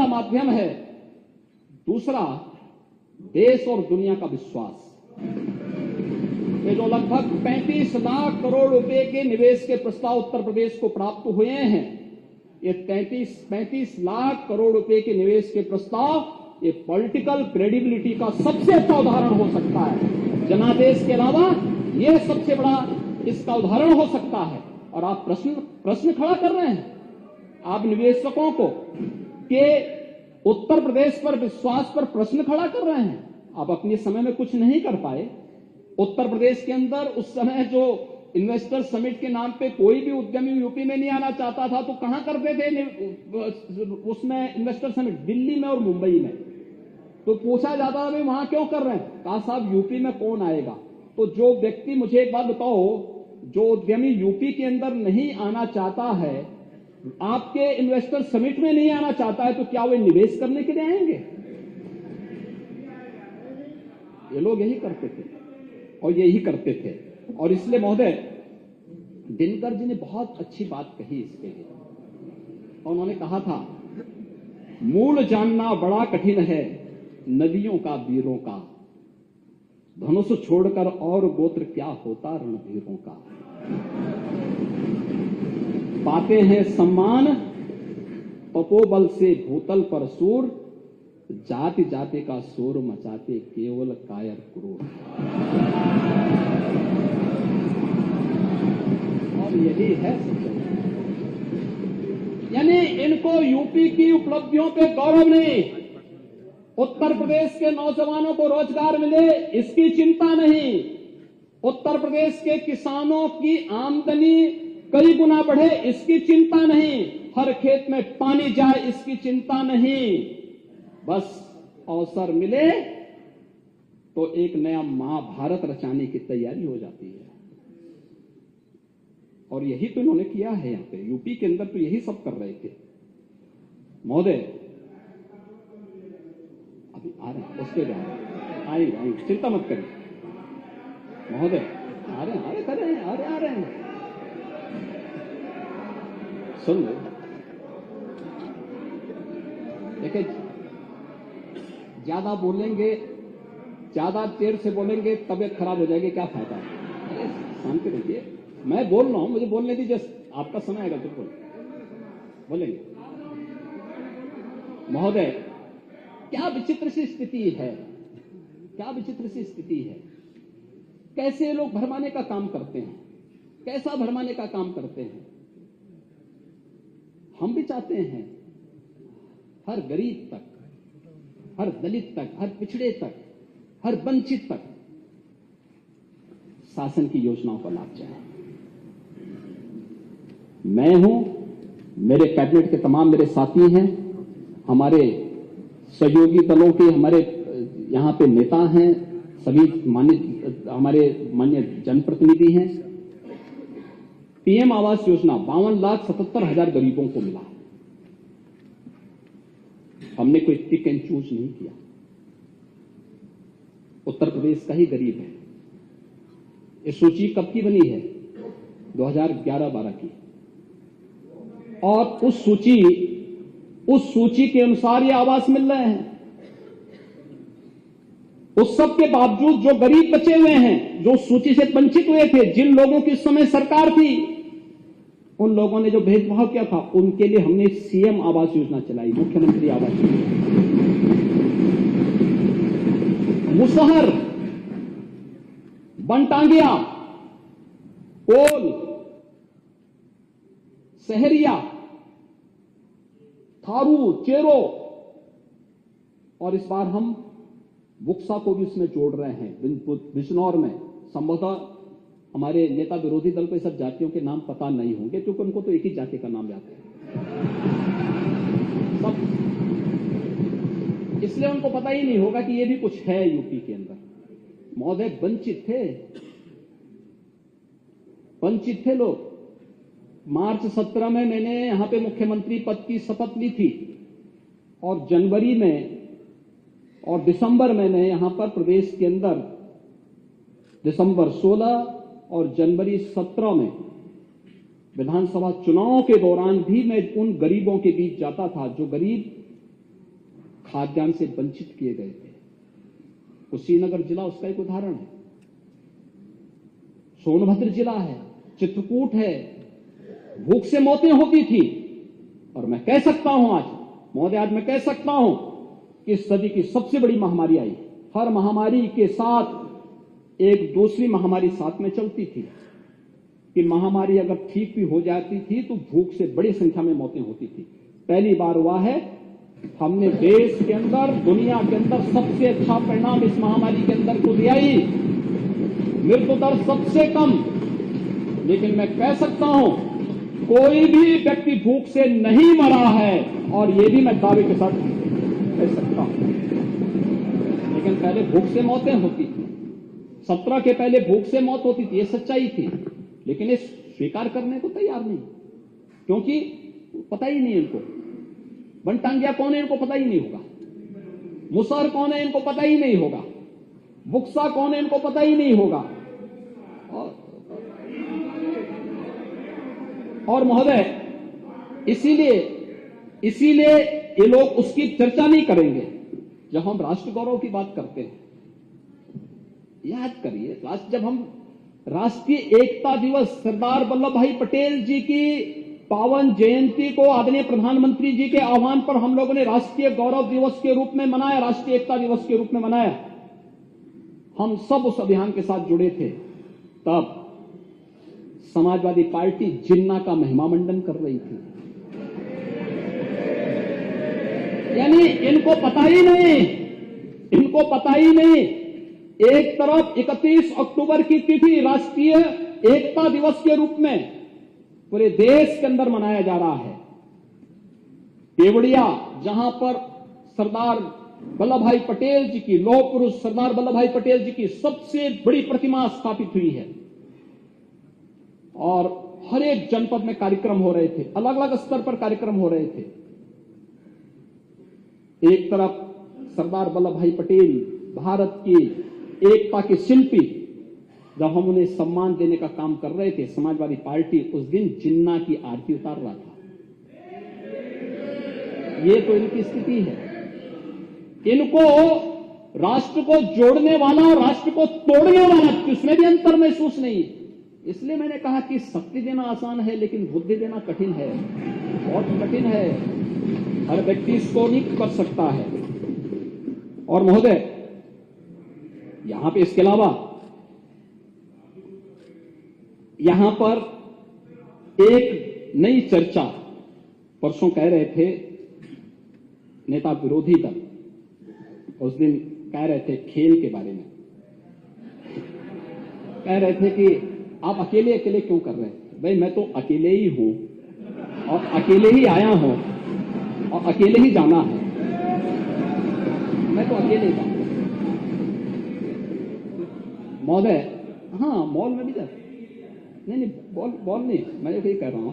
माध्यम है दूसरा, देश और दुनिया का विश्वास। ये जो लगभग 35 लाख करोड़ रुपए के निवेश के प्रस्ताव उत्तर प्रदेश को प्राप्त हुए हैं, ये 35 लाख करोड़ रुपए के निवेश के प्रस्ताव ये पॉलिटिकल क्रेडिबिलिटी का सबसे अच्छा उदाहरण हो सकता है। जनादेश के अलावा ये सबसे बड़ा इसका उदाहरण हो सकता है। और आप प्रश्न खड़ा कर रहे हैं, आप निवेशकों को के उत्तर प्रदेश पर विश्वास पर प्रश्न खड़ा कर रहे हैं। आप अपने समय में कुछ नहीं कर पाए। उत्तर प्रदेश के अंदर उस समय जो इन्वेस्टर समिट के नाम पे कोई भी उद्यमी यूपी में नहीं आना चाहता था तो कहां करते थे उसमें इन्वेस्टर समिट? दिल्ली में और मुंबई में। तो पूछा जाता था भाई वहां क्यों कर रहे हैं? कहा साहब यूपी में कौन आएगा? तो जो व्यक्ति, मुझे एक बात बताओ, जो उद्यमी यूपी के अंदर नहीं आना चाहता है, आपके इन्वेस्टर समिट में नहीं आना चाहता है, तो क्या वे निवेश करने के लिए आएंगे? ये लोग यही करते थे और यही करते थे। और इसलिए महोदय, दिनकर जी ने बहुत अच्छी बात कही इसके लिए। और उन्होंने कहा था, मूल जानना बड़ा कठिन है नदियों का वीरों का, धनुष छोड़कर और गोत्र क्या होता रणधीरों का। पाते हैं सम्मान तपोबल से भूतल पर सूर, जाति जाति का शोर मचाते केवल कायर क्रूर। और यही है सच्चाई। यानी इनको यूपी की उपलब्धियों पे गौरव नहीं, उत्तर प्रदेश के नौजवानों को रोजगार मिले इसकी चिंता नहीं, उत्तर प्रदेश के किसानों की आमदनी कई गुना बढ़े इसकी चिंता नहीं, हर खेत में पानी जाए इसकी चिंता नहीं। बस अवसर मिले तो एक नया महाभारत रचाने की तैयारी हो जाती है। और यही तो इन्होंने किया है। यहां पे यूपी के अंदर तो यही सब कर रहे थे। महोदय अभी आ रहे हैं, उसके बाद आएंगे, चिंता मत करिए महोदय। आ रहे हैं सुन लो। देखिए, ज्यादा बोलेंगे, ज्यादा देर से बोलेंगे तबीयत खराब हो जाएगी, क्या फायदा है? शांति रहिए, मैं बोल रहा हूं, मुझे बोलने दीजिए, आपका समय आएगा तो बोलेंगे। महोदय, क्या विचित्र सी स्थिति है, क्या विचित्र सी स्थिति है। कैसे लोग भरमाने का काम करते हैं, कैसा भरमाने का काम करते हैं। हम भी चाहते हैं हर गरीब तक, हर दलित तक, हर पिछड़े तक, हर वंचित तक शासन की योजनाओं का लाभ जाए। मैं हूं, मेरे कैबिनेट के तमाम मेरे साथी हैं, हमारे सहयोगी दलों के हमारे यहां पे नेता हैं, सभी हमारे माननीय जनप्रतिनिधि हैं। पीएम आवास योजना 52,77,000 गरीबों को मिला। हमने कोई पिक एंड चूज नहीं किया। उत्तर प्रदेश का ही गरीब है। ये सूची कब की बनी है? 2011-12 की। और उस सूची के अनुसार ये आवास मिल रहे हैं। उस सब के बावजूद जो गरीब बचे हुए हैं, जो सूची से वंचित हुए थे, जिन लोगों की उस समय सरकार थी, उन लोगों ने जो भेदभाव किया था, उनके लिए हमने सीएम आवास योजना चलाई, मुख्यमंत्री आवास योजना। मुसहर, बनटांगिया, कोल, सहरिया, थारू, चेरो, और इस बार हम बुक्सा को भी उसमें जोड़ रहे हैं। बिजनौर में संभवतः हमारे नेता विरोधी दल को सब जातियों के नाम पता नहीं होंगे, क्योंकि उनको तो एक ही जाति का नाम याद है सब, इसलिए उनको पता ही नहीं होगा कि ये भी कुछ है यूपी के अंदर। महोदय, वंचित थे लोग। मार्च 17 में मैंने यहां पे मुख्यमंत्री पद की शपथ ली थी, और जनवरी में और दिसंबर में मैं यहां पर प्रदेश के अंदर दिसंबर 16 और जनवरी 17 में विधानसभा चुनाव के दौरान भी मैं उन गरीबों के बीच जाता था जो गरीब खाद्यान्न से वंचित किए गए थे। कुशीनगर जिला उसका एक उदाहरण है, सोनभद्र जिला है, चित्रकूट है। भूख से मौतें होती थी, और मैं कह सकता हूं आज, महोदय, आज मैं कह सकता हूं कि इस सदी की सबसे बड़ी महामारी आई। हर महामारी के साथ एक दूसरी महामारी साथ में चलती थी कि महामारी अगर ठीक भी हो जाती थी तो भूख से बड़ी संख्या में मौतें होती थी। पहली बार हुआ है, हमने देश के अंदर, दुनिया के अंदर सबसे अच्छा परिणाम इस महामारी के अंदर को दिया ही, मृत्यु दर सबसे कम। लेकिन मैं कह सकता हूं कोई भी व्यक्ति भूख से नहीं मरा है, और यह भी मैं दावे के साथ कह सकता हूं। लेकिन पहले भूख से मौतें होती थी, 17 के पहले भूख से मौत होती थी, यह सच्चाई थी। लेकिन ये स्वीकार करने को तैयार नहीं, क्योंकि पता ही नहीं इनको बनटांगिया कौन है, इनको पता ही नहीं होगा। मुसहर कौन है, इनको पता ही नहीं होगा। बुक्सा कौन है, इनको पता ही नहीं होगा। और महोदय, इसीलिए ये लोग उसकी चर्चा नहीं करेंगे। जब हम राष्ट्र गौरव की बात करते हैं, याद करिए, जब हम राष्ट्रीय एकता दिवस, सरदार वल्लभ भाई पटेल जी की पावन जयंती को आदरणीय प्रधानमंत्री जी के आह्वान पर हम लोगों ने राष्ट्रीय गौरव दिवस के रूप में मनाया, राष्ट्रीय एकता दिवस के रूप में मनाया। हम सब उस अभियान के साथ जुड़े थे। तब समाजवादी पार्टी जिन्ना का महिमा मंडन कर रही थी। यानी इनको पता ही नहीं, एक तरफ 31 अक्टूबर की तिथि राष्ट्रीय एकता दिवस के रूप में पूरे देश के अंदर मनाया जा रहा है। केवड़िया, जहां पर सरदार वल्लभ भाई पटेल जी की, लौह पुरुष सरदार वल्लभ भाई पटेल जी की सबसे बड़ी प्रतिमा स्थापित हुई है, और हर एक जनपद में कार्यक्रम हो रहे थे, अलग अलग स्तर पर कार्यक्रम हो रहे थे। एक तरफ सरदार वल्लभ भाई पटेल, भारत की एकता के शिल्पी, जब हम उन्हें सम्मान देने का काम कर रहे थे, समाजवादी पार्टी उस दिन जिन्ना की आरती उतार रहा था। ये तो इनकी स्थिति है। इनको राष्ट्र को जोड़ने वाला और राष्ट्र को तोड़ने वाला, उसमें भी अंतर महसूस नहीं। इसलिए मैंने कहा कि शक्ति देना आसान है, लेकिन बुद्धि देना कठिन है, बहुत कठिन है। हर व्यक्ति इसको नहीं कर सकता है। और महोदय, यहां पे इसके अलावा यहां पर एक नई चर्चा, परसों कह रहे थे नेता विरोधी दल, उस दिन कह रहे थे खेल के बारे में, कह रहे थे कि आप अकेले अकेले क्यों कर रहे हैं। भाई, मैं तो अकेले ही हूं और अकेले ही आया हूं और अकेले ही जाना है। मैं तो अकेले ही जाऊंगा महोदय। हाँ, मॉल में भी जाते, नहीं बॉल नहीं, मैं यही कह रहा हूं।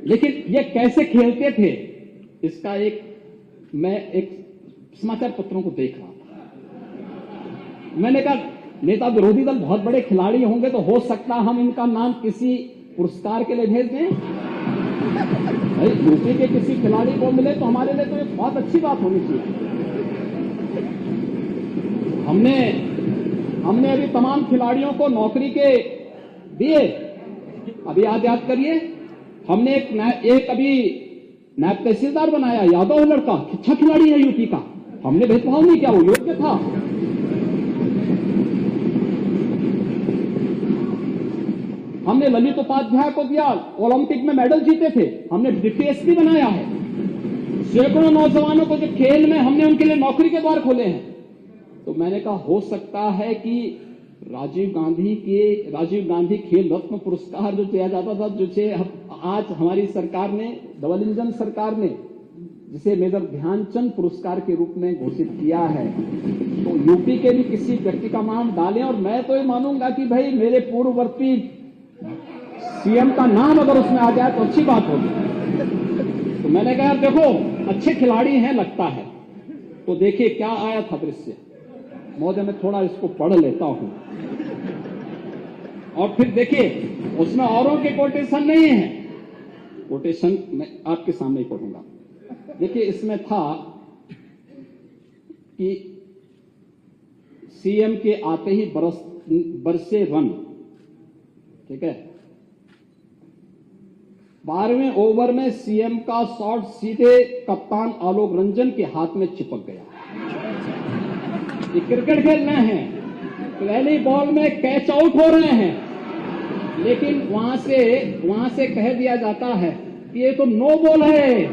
लेकिन ये कैसे खेलते थे, इसका मैं एक समाचार पत्रों को देख रहा था। मैंने कहा नेता विरोधी दल बहुत बड़े खिलाड़ी होंगे, तो हो सकता हम इनका नाम किसी पुरस्कार के लिए भेज दें। भाई, यूपी के किसी खिलाड़ी को मिले तो हमारे लिए तो ये बहुत अच्छी बात होनी चाहिए। हमने अभी तमाम खिलाड़ियों को नौकरी के दिए। अभी याद करिए, हमने एक अभी नायब तहसीलदार बनाया, यादव लड़का, अच्छा खिलाड़ी है यूपी का। हमने भेदभाव नहीं किया, वो योग्य था। हमने ललित उपाध्याय को दिया, ओलंपिक में मेडल जीते थे, हमने डीपीएसपी बनाया है। सैकड़ों नौजवानों को जो खेल में, हमने उनके लिए नौकरी के द्वार खोले हैं। तो मैंने कहा हो सकता है कि राजीव गांधी खेल रत्न पुरस्कार जो दिया जाता था, जिसे आज हमारी सरकार ने, डबल इंजन सरकार ने, जिसे मेजर ध्यानचंद पुरस्कार के रूप में घोषित किया है, तो यूपी के भी किसी व्यक्ति का नाम डालें। और मैं तो ये मानूंगा कि भाई मेरे पूर्ववर्ती सीएम का नाम अगर उसमें आ जाए तो अच्छी बात होगी। तो मैंने कहा देखो, अच्छे खिलाड़ी हैं लगता है। तो देखिए क्या आया था दृश्य। महोदय, मैं थोड़ा इसको पढ़ लेता हूं और फिर देखिए, उसमें औरों के कोटेशन नहीं है। कोटेशन मैं आपके सामने ही पढ़ूंगा। देखिए, इसमें था कि सीएम के आते ही बरसे रन, ठीक है। 12वें ओवर में सीएम का शॉट सीधे कप्तान आलोक रंजन के हाथ में चिपक गया। ये क्रिकेट खेल रहे हैं, पहली बॉल में कैच आउट हो रहे हैं, लेकिन वहां से कह दिया जाता है कि ये तो नो बॉल है।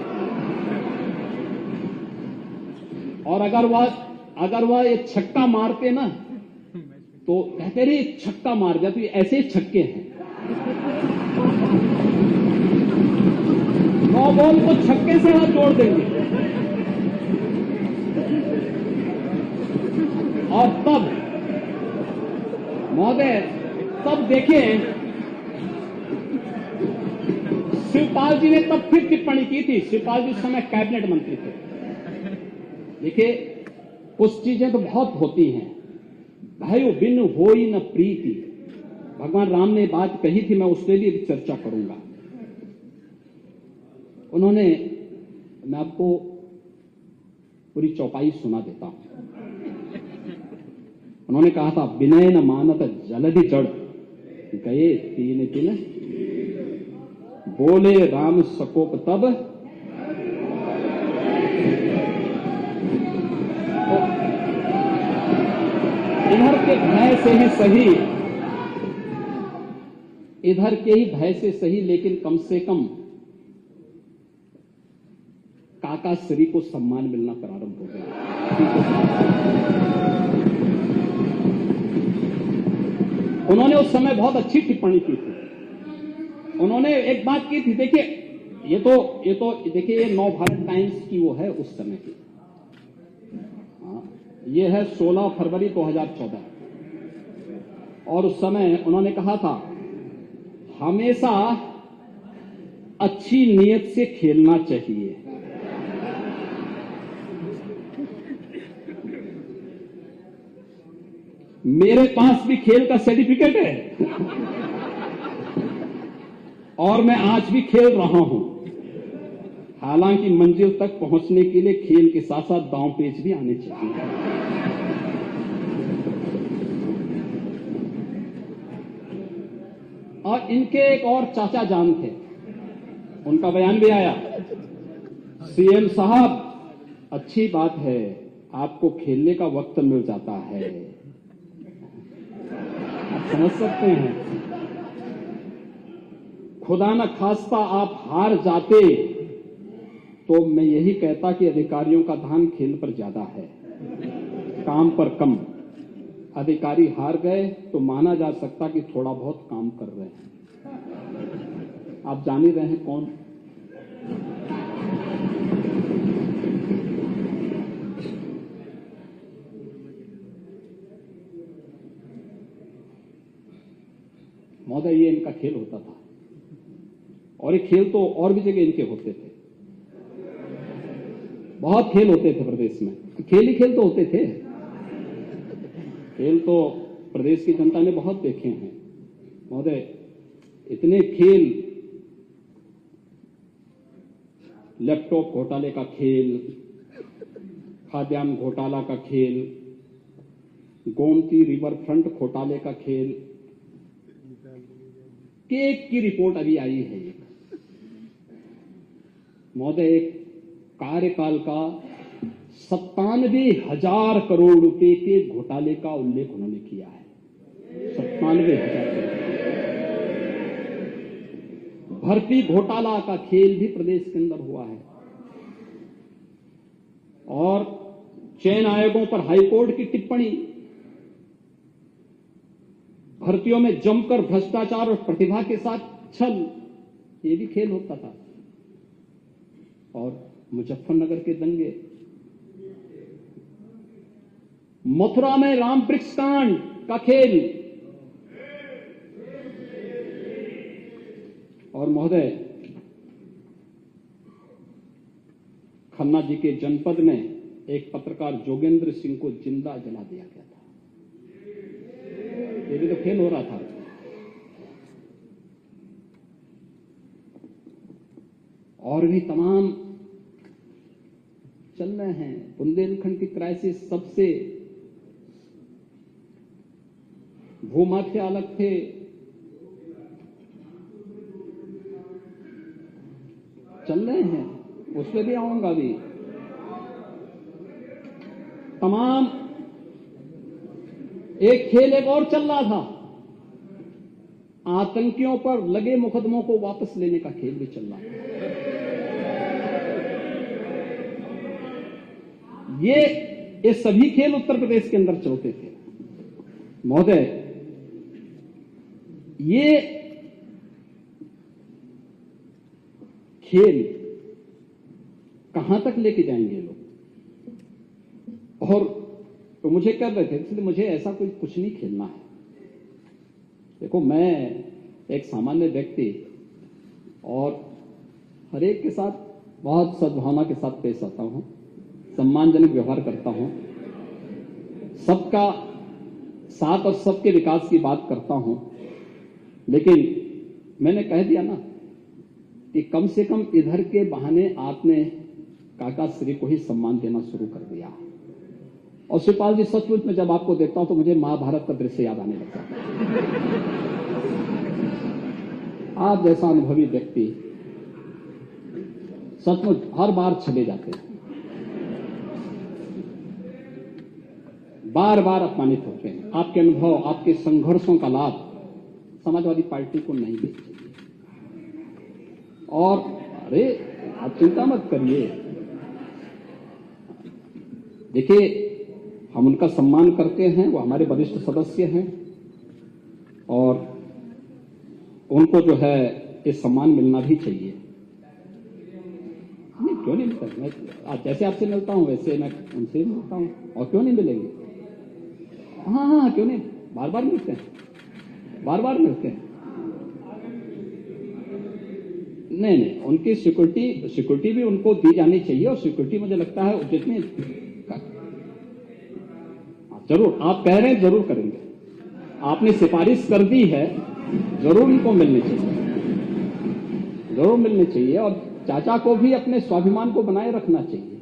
और अगर वह ये छक्का मारते ना तो कहते रहे छक्का मार दिया, तो ये ऐसे ही छक्के हैं। नो बॉल को छक्के से हाथ जोड़ देंगे। और तब महोदय तब देखें, शिवपाल जी ने तब फिर टिप्पणी की थी। शिवपाल जी उस समय कैबिनेट मंत्री थे। देखिए, कुछ चीजें तो बहुत होती हैं। भयो बिन होई न प्रीति, भगवान राम ने बात कही थी, मैं उससे भी चर्चा करूंगा। मैं आपको पूरी चौपाई सुना देता हूं। उन्होंने कहा था, विनय न मानत जलधि जड़, गए तीन दिन, बोले राम सकोप तब, इधर के भय से ही सही, इधर के ही भय से सही, लेकिन कम से कम काका श्री को सम्मान मिलना प्रारंभ हो गया। उन्होंने उस समय बहुत अच्छी टिप्पणी की थी। उन्होंने एक बात की थी, देखिए ये तो देखिए, ये नव भारत टाइम्स की वो है उस समय की। ये है 16 फरवरी 2014, और उस समय उन्होंने कहा था, हमेशा अच्छी नीयत से खेलना चाहिए। मेरे पास भी खेल का सर्टिफिकेट है और मैं आज भी खेल रहा हूं। हालांकि मंजिल तक पहुंचने के लिए खेल के साथ साथ दांव पेच भी आने चाहिए। और इनके एक और चाचा जान थे, उनका बयान भी आया, सीएम साहब अच्छी बात है, आपको खेलने का वक्त मिल जाता है। आप समझ सकते हैं, खुदा न खास्ता आप हार जाते तो मैं यही कहता कि अधिकारियों का ध्यान खेल पर ज्यादा है, काम पर कम। अधिकारी हार गए तो माना जा सकता कि थोड़ा बहुत काम कर रहे हैं। आप जान ही रहे हैं कौन। महोदय, ये इनका खेल होता था, और ये खेल तो और भी जगह इनके होते थे। बहुत खेल होते थे प्रदेश में, खेल ही खेल तो होते थे। खेल तो प्रदेश की जनता ने बहुत देखे हैं महोदय, इतने खेल, लैपटॉप घोटाले का खेल, खाद्यान्न घोटाला का खेल, गोमती रिवर फ्रंट घोटाले का खेल, केक की रिपोर्ट अभी आई है महोदय। एक कार्यकाल का 97,000 करोड़ रुपए के घोटाले का उल्लेख उन्होंने किया है। 97,000 करोड़। भर्ती घोटाला का खेल भी प्रदेश के अंदर हुआ है। और चयन आयोगों पर हाईकोर्ट की टिप्पणी, भर्तियों में जमकर भ्रष्टाचार और प्रतिभा के साथ छल, ये भी खेल होता था। और मुजफ्फरनगर के दंगे, मथुरा में राम वृक्ष कांड का खेल। और महोदय, खन्ना जी के जनपद में एक पत्रकार जोगेंद्र सिंह को जिंदा जला दिया गया था। ये भी तो खेल हो रहा था। और भी तमाम चल रहे हैं। बुंदेलखंड की क्राइसिस, सबसे भूमाफिया अलग थे, चल रहे हैं, उस पर भी आऊंगा अभी। तमाम एक खेल एक और चल रहा था, आतंकियों पर लगे मुकदमों को वापस लेने का खेल भी चल रहा था। ये सभी खेल उत्तर प्रदेश के अंदर चलते थे महोदय। ये खेल कहां तक लेके जाएंगे लोग? और तो मुझे कर रहे थे, इसलिए मुझे ऐसा कोई कुछ नहीं खेलना है। देखो, मैं एक सामान्य व्यक्ति और हर एक के साथ बहुत सद्भावना के साथ पेश आता हूं, सम्मानजनक व्यवहार करता हूं, सबका साथ और सबके विकास की बात करता हूं। लेकिन मैंने कह दिया ना कि कम से कम इधर के बहाने आपने काका श्री को ही सम्मान देना शुरू कर दिया। और शिवपाल जी, सचमुच में जब आपको देखता हूं तो मुझे महाभारत का दृश्य याद आने लगता है। आप जैसा अनुभवी व्यक्ति सचमुच हर बार चले जाते हैं, बार बार अपमानित होते हैं। आपके अनुभव, आपके संघर्षों का लाभ समाजवादी पार्टी को नहीं देना चाहिए। और अरे, आप चिंता मत करिए, देखिए हम उनका सम्मान करते हैं, वो हमारे वरिष्ठ सदस्य हैं और उनको जो है ये सम्मान मिलना भी चाहिए। नहीं, क्यों नहीं मिलता? मैं जैसे आपसे मिलता हूं वैसे मैं उनसे मिलता हूं, और क्यों नहीं मिलेंगे? हाँ, क्यों नहीं, बार बार मिलते हैं, बार बार मिलते हैं। नहीं, उनकी सिक्योरिटी भी उनको दी जानी चाहिए, और सिक्योरिटी मुझे लगता है जितनी जरूर आप कह रहे हैं, जरूर करेंगे। आपने सिफारिश कर दी है, जरूर उनको मिलनी चाहिए, जरूर मिलनी चाहिए। और चाचा को भी अपने स्वाभिमान को बनाए रखना चाहिए।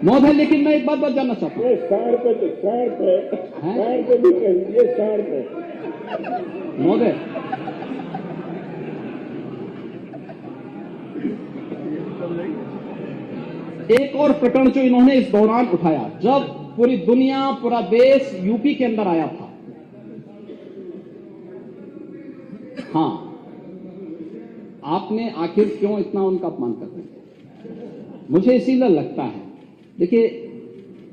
महोदय, लेकिन मैं एक बात जानना चाहता हूँ। सार पे भी कहिए, सार पे महोदय, एक और प्रकरण जो इन्होंने इस दौरान उठाया, जब पूरी दुनिया, पूरा देश यूपी के अंदर आया था, हाँ, आपने आखिर क्यों इतना उनका अपमान कर रहे हैं? मुझे इसीलिए लगता है, देखिए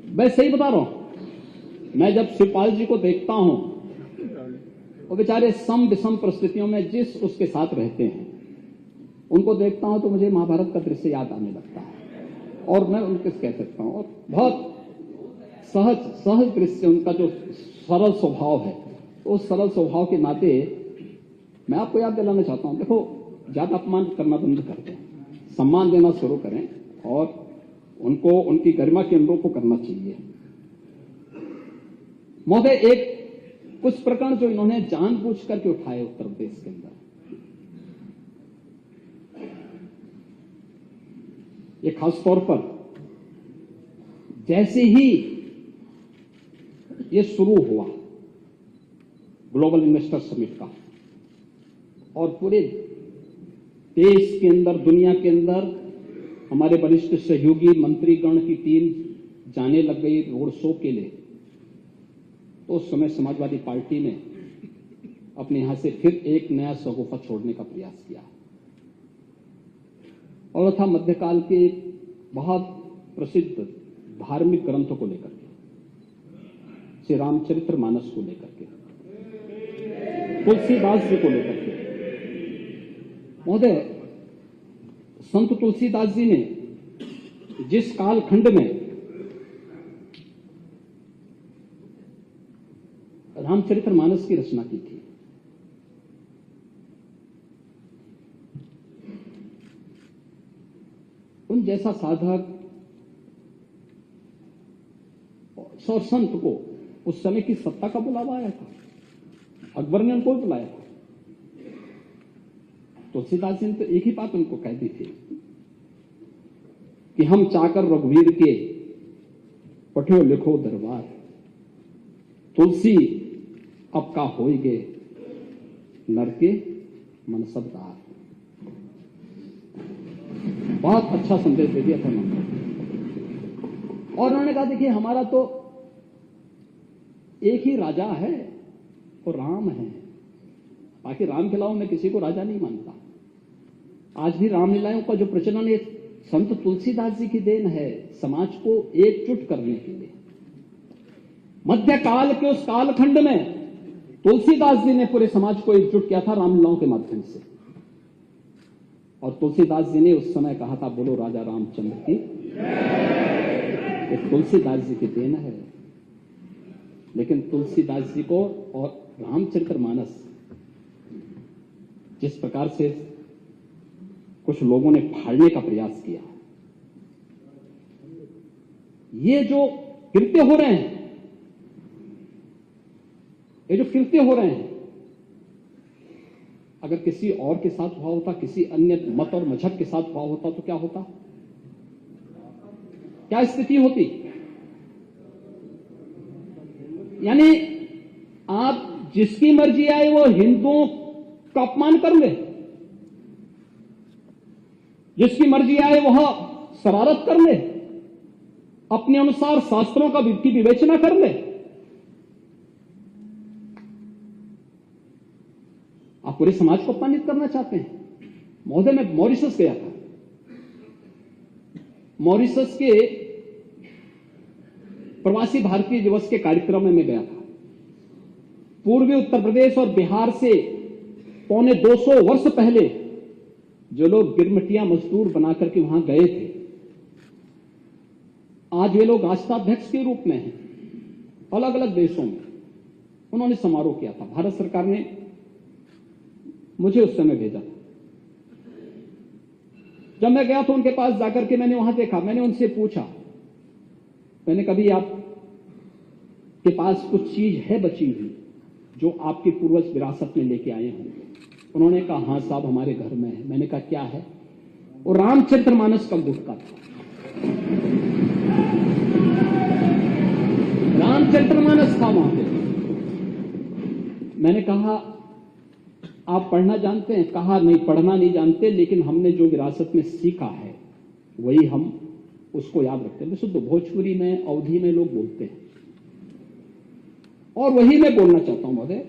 मैं सही बता रहा हूं, मैं जब शिवपाल जी को देखता हूं, वो बेचारे सम विषम परिस्थितियों में जिस उसके साथ रहते हैं, उनको देखता हूं तो मुझे महाभारत का दृश्य याद आने लगता है। और मैं उनके कह सकता हूं, और बहुत सहज दृश्य, उनका जो सरल स्वभाव है, उस सरल स्वभाव के नाते मैं आपको याद दिलाना चाहता हूं, देखो, ज्यादा अपमान करना बंद कर दें, सम्मान देना शुरू करें, और उनको उनकी गरिमा के अनुरूप को करना चाहिए। महोदय, एक कुछ प्रकरण जो इन्होंने जानबूझ करके उठाए उत्तर प्रदेश के अंदर, ये खास तौर पर जैसे ही ये शुरू हुआ ग्लोबल इन्वेस्टर समिट का, और पूरे देश के अंदर, दुनिया के अंदर हमारे वरिष्ठ सहयोगी मंत्रीगण की टीम जाने लग गई रोड शो के लिए, तो उस समय समाजवादी पार्टी ने अपने यहां से फिर एक नया शगुफा छोड़ने का प्रयास किया। और था मध्यकाल के बहुत प्रसिद्ध धार्मिक ग्रंथों को लेकर के, श्री रामचरितमानस को लेकर के, तुलसीदास जी को लेकर के। महोदय, संत तुलसीदास जी ने जिस कालखंड में रामचरितमानस की रचना की थी, उन जैसा साधक और संत को उस समय की सत्ता का बुलावा आया था, अकबर ने उनको बुलाया था। तुलसीदास जी ने तो एक ही बात उनको कह दी थी कि हम चाकर रघुवीर के पठो लिखो दरबार, तुलसी अब का होइगे नरके मन सब दार। बहुत अच्छा संदेश दे दिया था उन्होंने। और उन्होंने कहा देखिए हमारा तो एक ही राजा है, वो राम है, बाकी राम के अलावा मैं किसी को राजा नहीं मानता। आज भी रामलीलाओं का जो प्रचलन है संत तुलसीदास जी की देन है, समाज को एकजुट करने के लिए। मध्यकाल के उस कालखंड में तुलसीदास जी ने पूरे समाज को एकजुट किया था रामलीलाओं के माध्यम से। और तुलसीदास जी ने उस समय कहा था बोलो राजा रामचंद्र की। ये तुलसीदास जी की देन है। लेकिन तुलसीदास जी को और रामचरितमानस जिस प्रकार से कुछ लोगों ने फाड़ने का प्रयास किया, ये जो कृत्य हो रहे हैं, ये जो कृत्य हो रहे हैं, अगर किसी और के साथ हुआ होता, किसी अन्य मत और मजहब के साथ हुआ होता तो क्या होता, क्या स्थिति होती? यानी आप जिसकी मर्जी आए वो हिंदुओं का अपमान कर ले, जिसकी मर्जी आए वह शरारत कर ले, अपने अनुसार शास्त्रों की विवेचना कर ले। आप पूरे समाज को अपमानित करना चाहते हैं। महोदय, मैं मॉरिशस गया था। मॉरिशस के प्रवासी भारतीय दिवस के कार्यक्रम में मैं गया था। पूर्वी उत्तर प्रदेश और बिहार से पौने 200 वर्ष पहले जो लोग गिरमिटिया मजदूर बनाकर के वहां गए थे, आज वे लोग राष्ट्राध्यक्ष के रूप में हैं अलग अलग देशों में। उन्होंने समारोह किया था। भारत सरकार ने मुझे उस समय भेजा था। जब मैं गया तो उनके पास जाकर के मैंने वहां देखा, मैंने उनसे पूछा, मैंने कभी आप के पास कुछ चीज है बची हुई जो आपके पूर्वज विरासत में लेके आए होंगे? उन्होंने कहा हाँ साहब हमारे घर में है। मैंने कहा क्या है? वो रामचरितमानस का गुटका था। रामचरितमानस था वहां पे। मैंने कहा आप पढ़ना जानते हैं? कहा नहीं, पढ़ना नहीं जानते, लेकिन हमने जो विरासत में सीखा है वही हम उसको याद रखते हैं। वैसे तो भोजपुरी में, अवधी में लोग बोलते हैं और वही मैं बोलना चाहता हूं महोदय।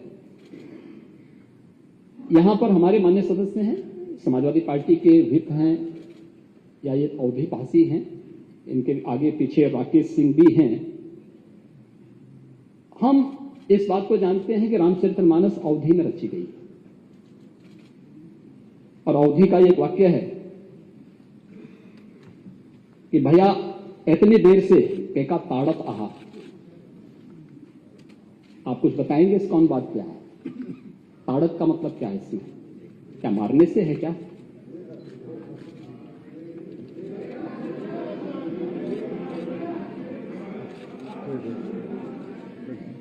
यहां पर हमारे मान्य सदस्य हैं, समाजवादी पार्टी के विप हैं या ये अवधी भाषी हैं, इनके आगे पीछे राकेश सिंह भी हैं। हम इस बात को जानते हैं कि रामचरितमानस अवधी में रची गई और अवधी का एक वाक्य है कि भैया इतनी देर से पेका ताड़त आहा। आप कुछ बताएंगे इसका अनुवाद क्या है? ताड़त का मतलब क्या है इसमें? क्या मारने से है क्या?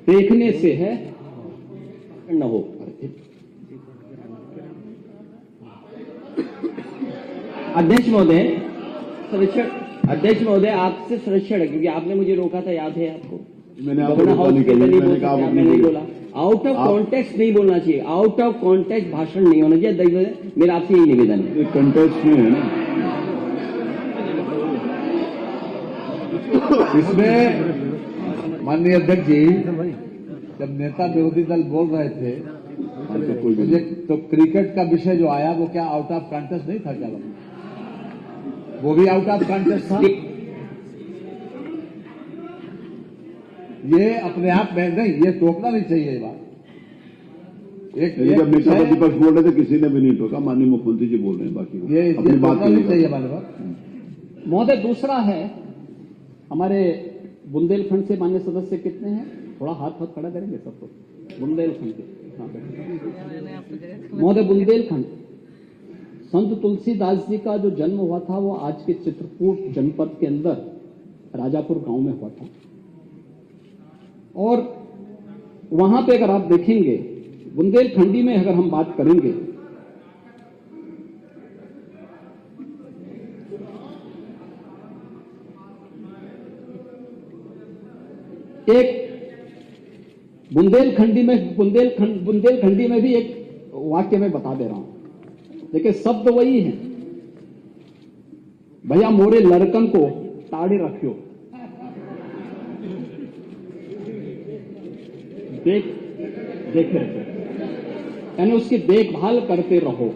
देखने से है न हो। अध्यक्ष महोदय, संरक्षण अध्यक्ष महोदय आपसे संरक्षण है क्योंकि आपने मुझे रोका था, याद है आपको? मैंने आपको गवर्नर रोका हाउस नहीं, के अंदर नहीं बोल मैंने कहा सकते, आप मैंने नहीं नहीं बोला। आउट ऑफ कॉन्टेक्स्ट नहीं बोलना चाहिए, आउट ऑफ कॉन्टेक्स्ट भाषण नहीं होना चाहिए। मेरा आपसे यही निवेदन है। ये कंटेस्ट में है ना, इसमें माननीय अध्यक्ष जी जब नेता विरोधी दल बोल रहे थे मुझे तो क्रिकेट का विषय जो आया वो क्या आउट ऑफ कॉन्टेस्ट नहीं था? क्या वो भी आउट ऑफ कॉन्टेस्ट था? ये अपने आप में नहीं, ये टोकना नहीं चाहिए ये बात। जब नेता प्रतिपक्ष बोल रहे थे किसी ने भी नहीं टोका, माननीय मुख्यमंत्री जी बोल रहे हैं। बाकी ये अपनी बात टोकना नहीं चाहिए हमारे बात। महोदय दूसरा है, हमारे बुंदेलखंड से मान्य सदस्य कितने हैं? थोड़ा हाथ खड़ा करेंगे सबको। बुंदेलखंड के महोदय, बुंदेलखंड संत तुलसीदास जी का जो जन्म हुआ था वो आज के चित्रकूट जनपद के अंदर राजापुर गांव में हुआ था। और वहां पे अगर आप देखेंगे बुंदेलखंडी में अगर हम बात करेंगे एक बुंदेलखंडी में भी एक वाक्य में बता दे रहा हूं। देखिए, शब्द वही है, भैया मोरे लड़कन को ताड़े रखियो, देखे रखो, यानी उसकी देखभाल करते रहो।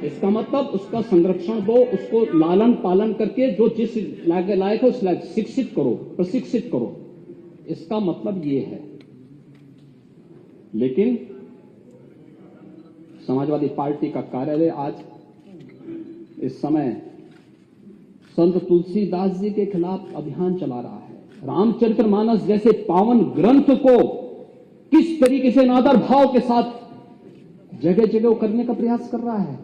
इसका मतलब उसका संरक्षण दो, उसको लालन पालन करके जो जिस लायक है उस लायक शिक्षित करो, प्रशिक्षित करो। इसका मतलब ये है। लेकिन समाजवादी पार्टी का कार्यालय आज इस समय संत तुलसीदास जी के खिलाफ अभियान चला रहा है। रामचरितमानस जैसे पावन ग्रंथ को किस तरीके से अनादर भाव के साथ जगह जगह करने का प्रयास कर रहा है।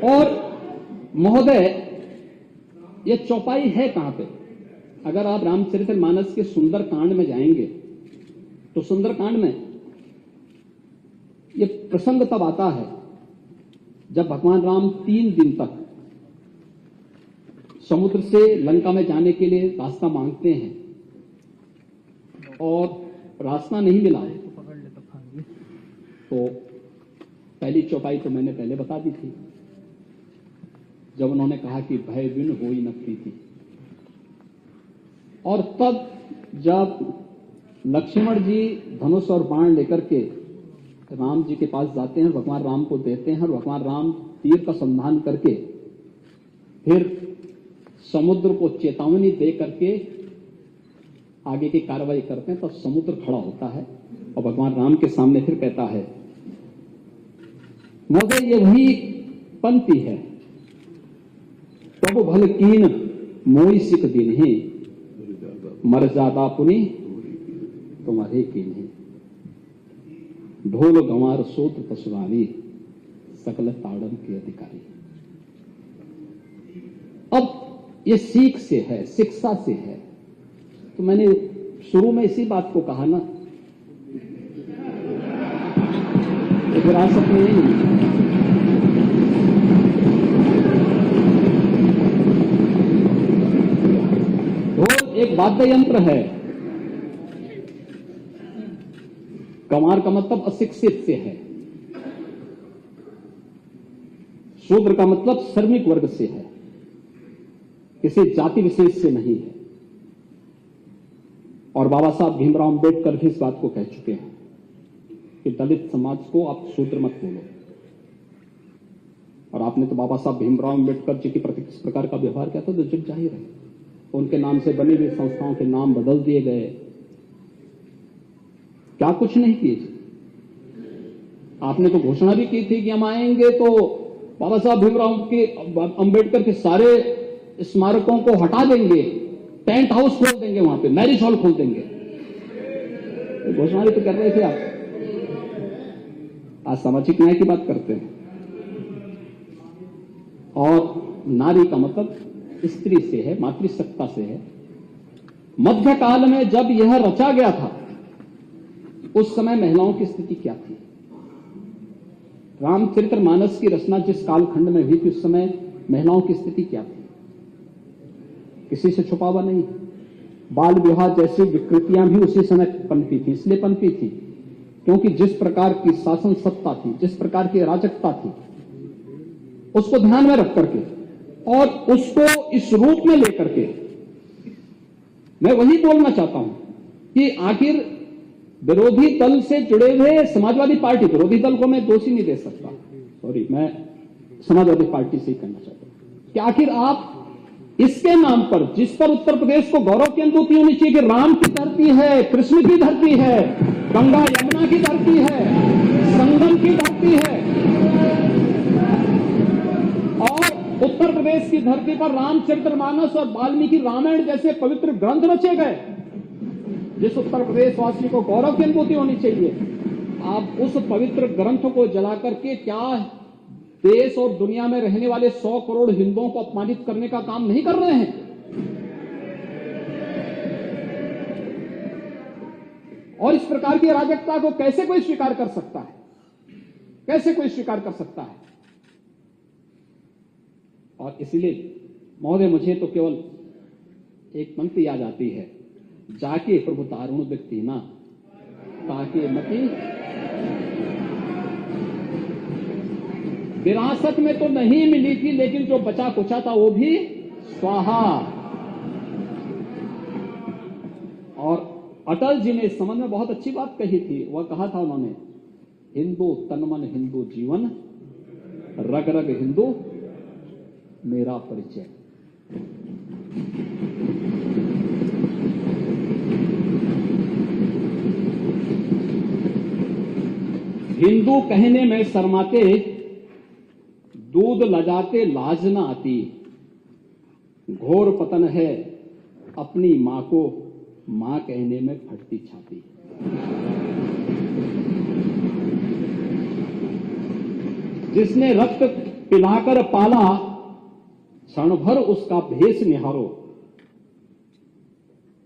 और महोदय, ये चौपाई है कहां पे? अगर आप रामचरितमानस के सुंदरकांड में जाएंगे तो सुंदरकांड में ये प्रसंग तब आता है जब भगवान राम 3 दिन तक समुद्र से लंका में जाने के लिए रास्ता मांगते हैं और रास्ता नहीं मिला। तो पहली चौपाई तो मैंने पहले बता दी थी, जब उन्होंने कहा कि भय बिन होई न प्रीति। और तब जब लक्ष्मण जी धनुष और बाण लेकर के राम जी के पास जाते हैं, भगवान राम को देते हैं, और भगवान राम तीर का संधान करके फिर समुद्र को चेतावनी दे करके आगे की कार्रवाई करते हैं, तब समुद्र खड़ा होता है और भगवान राम के सामने फिर कहता है, महोदय ये वही पंक्ति है, तब भल कीन मोई सिख दिन ही मर्यादा पुनि तुम्हारे कीन है, ढोल गंवार सोत्र पशुरानी सकल ताड़न के अधिकारी। अब ये सीख से है, शिक्षा से है। तो मैंने शुरू में इसी बात को कहा ना, विरासत में नहीं। ढोल एक वाद्य यंत्र है। गंवार का मतलब अशिक्षित से है, शूद्र का मतलब श्रमिक वर्ग से है, किसी जाति विशेष से नहीं है। और बाबा साहब भीमराव अंबेडकर भी इस बात को कह चुके हैं कि दलित समाज को आप शूद्र मत बोलो। और आपने तो बाबा साहब भीमराव अंबेडकर जी के प्रति किस प्रकार का व्यवहार किया था, तो जग जाहिर है। उनके नाम से बनी हुई संस्थाओं के नाम बदल दिए गए, क्या कुछ नहीं किए। आपने तो घोषणा भी की थी कि हम आएंगे तो बाबा साहब भीमराव के अंबेडकर के सारे स्मारकों को हटा देंगे, टेंट हाउस खोल देंगे, वहां पे मैरिज हॉल खोल देंगे। तो घोषणा भी तो कर रहे थे आप। आज सामाजिक न्याय की बात करते हैं। और नारी का मतलब स्त्री से है, मातृसत्ता से है। मध्य काल में जब यह रचा गया था उस समय महिलाओं की स्थिति क्या थी? रामचरितमानस की रचना जिस कालखंड में हुई थी उस समय महिलाओं की स्थिति क्या थी? किसी से छुपा हुआ नहीं। बाल विवाह जैसी विकृतियां भी उसी समय पनपी थी। इसलिए पनपी थी क्योंकि जिस प्रकार की शासन सत्ता थी, जिस प्रकार की अराजकता थी, उसको ध्यान में रख करके और उसको इस रूप में लेकर के मैं वही बोलना चाहता हूं कि आखिर विरोधी दल से जुड़े हुए समाजवादी पार्टी, विरोधी दल को मैं दोषी नहीं दे सकता, सॉरी, मैं समाजवादी पार्टी से ही कहना चाहता हूं कि आखिर आप इसके नाम पर, जिस पर उत्तर प्रदेश को गौरव की अनुभूति होनी चाहिए कि राम की धरती है, कृष्ण की धरती है, गंगा यमुना की धरती है, संगम की धरती है, और उत्तर प्रदेश की धरती पर रामचरितमानस और वाल्मीकि रामायण जैसे पवित्र ग्रंथ रचे गए, जिस उत्तर प्रदेश वासी को गौरव की अनुभूति होनी चाहिए, आप उस पवित्र ग्रंथ को जला करके क्या देश और दुनिया में रहने वाले 100 करोड़ हिंदुओं को अपमानित करने का काम नहीं कर रहे हैं? और इस प्रकार की अराजकता को कैसे कोई स्वीकार कर सकता है? कैसे कोई स्वीकार कर सकता है? और इसलिए महोदय, मुझे तो केवल एक पंक्ति याद आती है, जाके प्रभु तारुण व्यक्ति ना ताकि मती। विरासत में तो नहीं मिली थी, लेकिन जो बचा कुचा था वो भी स्वाहा। और अटल जी ने इस संबंध में बहुत अच्छी बात कही थी। वह कहा था उन्होंने, हिंदू तनमन हिंदू जीवन, रग रग हिंदू मेरा परिचय। हिंदू कहने में शर्माते, दूध लजाते लाज न आती। घोर पतन है अपनी मां को मां कहने में फटती छाती। जिसने रक्त पिलाकर पाला, क्षण भर उसका भेष निहारो।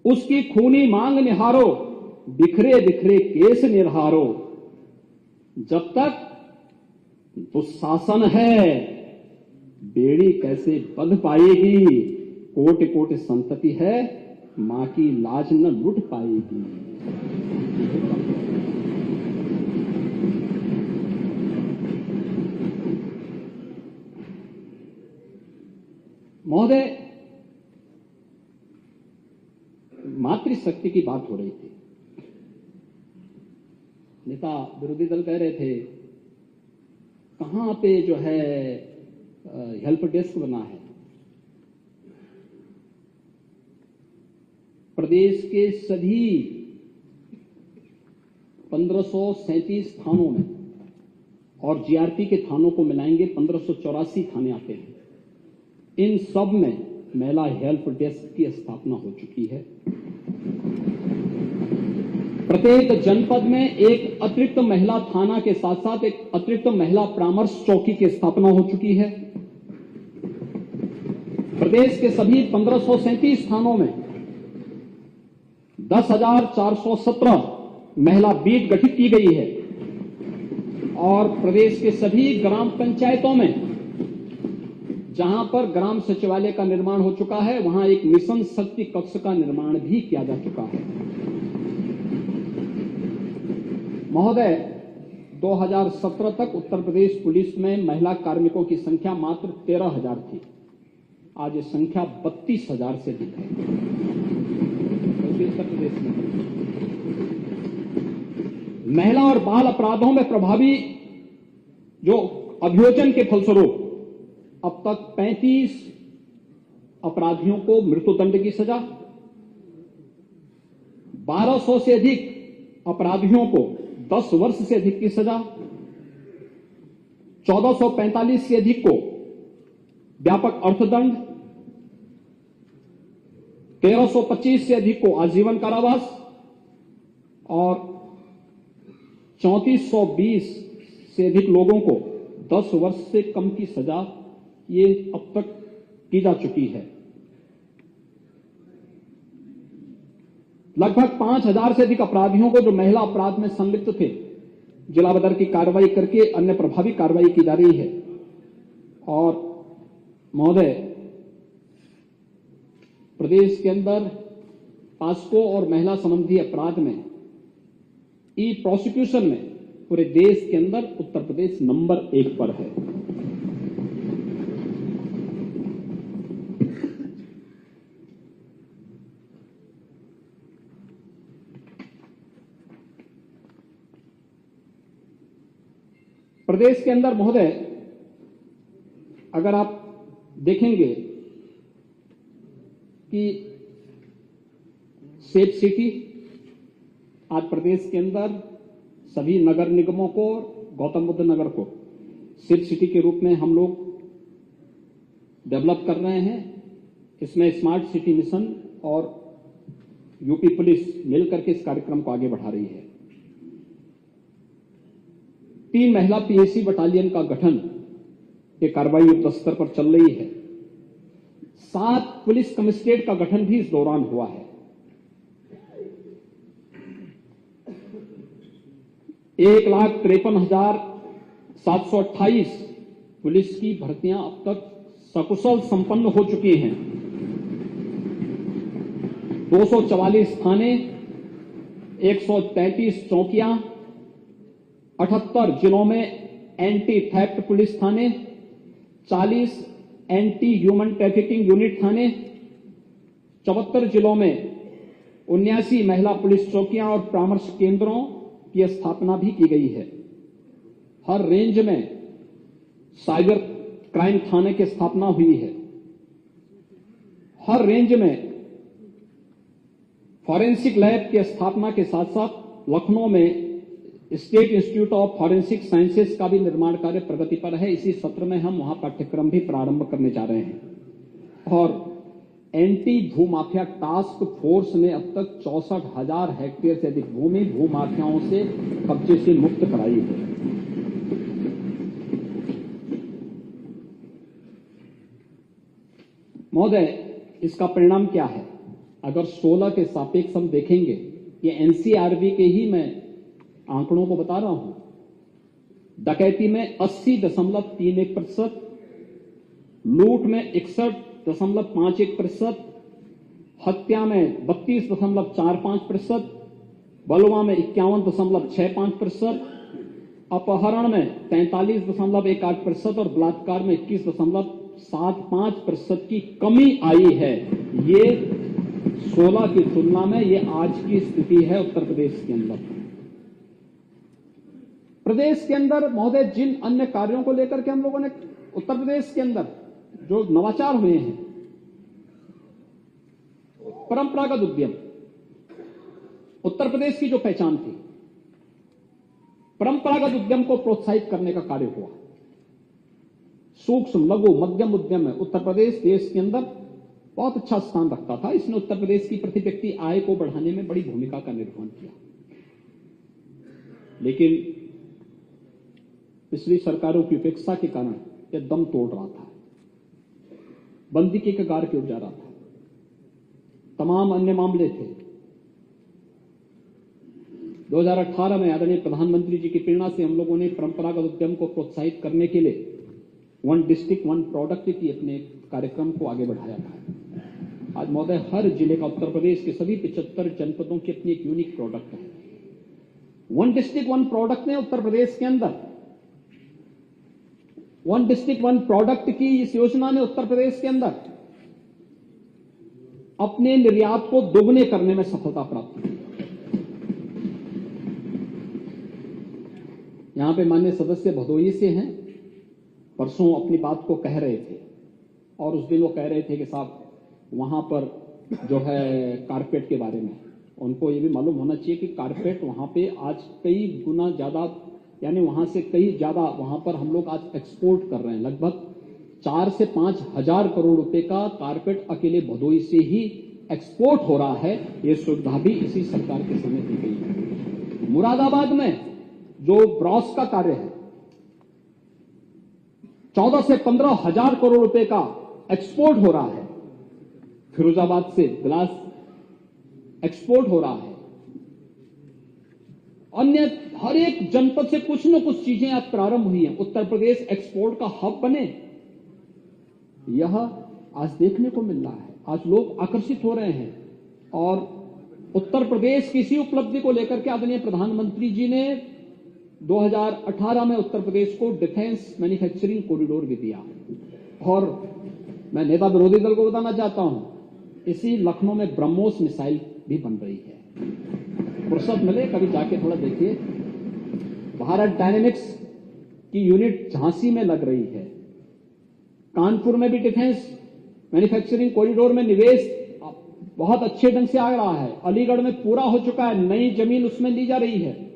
उसकी खूनी मांग निहारो, बिखरे बिखरे केस निहारो। जब तक दुशासन है, बेड़ी कैसे बंध पाएगी। कोट कोट संतति है, मां की लाज न लुट पाएगी। महोदय, मातृशक्ति की बात हो रही थी। नेता विरोधी दल कह रहे थे कहां पे जो है हेल्प डेस्क बना है। प्रदेश के सभी 1537 थानों में और जीआरपी के थानों को मिलाएंगे 1584 थाने आते हैं। इन सब में महिला हेल्प डेस्क की स्थापना हो चुकी है। प्रत्येक जनपद में एक अतिरिक्त महिला थाना के साथ साथ एक अतिरिक्त महिला परामर्श चौकी की स्थापना हो चुकी है। प्रदेश के सभी 1537 थानों में 10,417 महिला बीट गठित की गई है। और प्रदेश के सभी ग्राम पंचायतों में जहां पर ग्राम सचिवालय का निर्माण हो चुका है, वहां एक मिशन शक्ति कक्ष का निर्माण भी किया जा चुका है। महोदय, 2017 तक उत्तर प्रदेश पुलिस में महिला कार्मिकों की संख्या मात्र 13,000 थी। आज ये संख्या 32,000 से अधिक है उत्तर प्रदेश में। महिला और बाल अपराधों में प्रभावी जो अभियोजन के फलस्वरूप अब तक 35 अपराधियों को मृत्युदंड की सजा, 1200 से अधिक अपराधियों को 10 वर्ष से अधिक की सजा, 1445 से अधिक को व्यापक अर्थदंड, 1325 से अधिक को आजीवन कारावास और 3420 से अधिक लोगों को 10 वर्ष से कम की सजा ये अब तक की जा चुकी है। लगभग 5,000 से अधिक अपराधियों को जो महिला अपराध में संलिप्त थे, जिला बदर की कार्रवाई करके अन्य प्रभावी कार्रवाई की जा रही है। और महोदय, प्रदेश के अंदर पास्को और महिला संबंधी अपराध में ई प्रोसिक्यूशन में पूरे देश के अंदर उत्तर प्रदेश नंबर 1 पर है। प्रदेश के अंदर महोदय, अगर आप देखेंगे कि सेफ सिटी आज प्रदेश के अंदर सभी नगर निगमों को, गौतम बुद्ध नगर को सेफ सिटी के रूप में हम लोग डेवलप कर रहे हैं। इसमें स्मार्ट सिटी मिशन और यूपी पुलिस मिलकर के इस कार्यक्रम को आगे बढ़ा रही है। 3 महिला पीएसी बटालियन का गठन ये कार्रवाई युद्ध स्तर पर चल रही है। 7 पुलिस कमिश्नरेट का गठन भी इस दौरान हुआ है। 1,53,728 पुलिस की भर्तियां अब तक सकुशल संपन्न हो चुकी हैं। 244 थाने, 133 चौकियां, 78 जिलों में एंटी थेफ्ट पुलिस थाने, 40 एंटी ह्यूमन ट्रैफिकिंग यूनिट थाने, 74 जिलों में 79 महिला पुलिस चौकियां और परामर्श केंद्रों की स्थापना भी की गई है। हर रेंज में साइबर क्राइम थाने की स्थापना हुई है। हर रेंज में फॉरेंसिक लैब की स्थापना के साथ साथ लखनऊ में state institute of forensic sciences का भी निर्माण कार्य प्रगति पर है। इसी सत्र में हम वहां पाठ्यक्रम भी प्रारंभ करने जा रहे हैं। और एंटी भूमाफिया टास्क फोर्स ने अब तक 64,000 हेक्टेयर से अधिक भूमि भूमाफियाओं से कब्जे से मुक्त कराई है। महोदय, इसका परिणाम क्या है? अगर 16 के सापेक्ष हम देखेंगे, ये एनसीआरबी के ही मैं आंकड़ों को बता रहा हूं। डकैती में 80.31%, लूट में 61.51%, हत्या में 32.45%, बलवा में 51.65%, अपहरण में 43.18% और बलात्कार में 21.75% की कमी आई है। ये 16 की तुलना में ये आज की स्थिति है उत्तर प्रदेश के अंदर। प्रदेश के अंदर महोदय जिन अन्य कार्यों को लेकर के हम लोगों ने उत्तर प्रदेश के अंदर जो नवाचार हुए हैं, परंपरागत उद्यम उत्तर प्रदेश की जो पहचान थी, परंपरागत उद्यम को प्रोत्साहित करने का कार्य हुआ। सूक्ष्म लघु मध्यम उद्यम में उत्तर प्रदेश देश के अंदर बहुत अच्छा स्थान रखता था। इसने उत्तर प्रदेश की प्रति व्यक्ति आय को बढ़ाने में बड़ी भूमिका का निर्वहन किया। लेकिन पिछली सरकारों की उपेक्षा के कारण यह दम तोड़ रहा था, बंदी के कगार पे उठ जा रहा था। तमाम अन्य मामले थे। 2018 में आदरणीय प्रधानमंत्री जी की प्रेरणा से हम लोगों ने परंपरागत उद्यम को प्रोत्साहित करने के लिए वन डिस्ट्रिक्ट वन प्रोडक्ट की अपने कार्यक्रम को आगे बढ़ाया था। आज महोदय हर जिले का उत्तर प्रदेश के सभी 75 जनपदों की अपनी एक यूनिक प्रोडक्ट है। वन डिस्ट्रिक्ट वन प्रोडक्ट ने उत्तर प्रदेश के अंदर वन डिस्ट्रिक्ट वन प्रोडक्ट की इस योजना ने उत्तर प्रदेश के अंदर अपने निर्यात को दोगुने करने में सफलता प्राप्त की। यहां पे माननीय सदस्य भदोही से हैं, परसों अपनी बात को कह रहे थे और उस दिन वो कह रहे थे कि साहब वहां पर जो है कारपेट के बारे में उनको ये भी मालूम होना चाहिए कि कारपेट वहां पे आज कई गुना ज्यादा, यानी वहां से कई ज्यादा वहां पर हम लोग आज एक्सपोर्ट कर रहे हैं। लगभग 4 से 5 हजार करोड़ रुपए का कारपेट अकेले भदोही से ही एक्सपोर्ट हो रहा है। ये सुविधा भी इसी सरकार के समय दी गई है। मुरादाबाद में जो ब्रॉस का कार्य है, 14 से 15 हजार करोड़ रुपए का एक्सपोर्ट हो रहा है। फिरोजाबाद से ग्लास एक्सपोर्ट हो रहा है। अन्य हर एक जनपद से कुछ न कुछ चीजें आज प्रारंभ हुई हैं। उत्तर प्रदेश एक्सपोर्ट का हब बने, यह आज देखने को मिल रहा है। आज लोग आकर्षित हो रहे हैं और उत्तर प्रदेश की इसी उपलब्धि को लेकर के आदरणीय प्रधानमंत्री जी ने 2018 में उत्तर प्रदेश को डिफेंस मैन्युफैक्चरिंग कॉरिडोर भी दिया। और मैं नेता विरोधी दल को बताना चाहता हूं, इसी लखनऊ में ब्रह्मोस मिसाइल भी बन रही है। फुर्सत मिले कभी जाके थोड़ा देखिए। भारत डायनेमिक्स की यूनिट झांसी में लग रही है। कानपुर में भी डिफेंस मैन्युफैक्चरिंग कॉरिडोर में निवेश बहुत अच्छे ढंग से आ रहा है। अलीगढ़ में पूरा हो चुका है, नई जमीन उसमें ली जा रही है।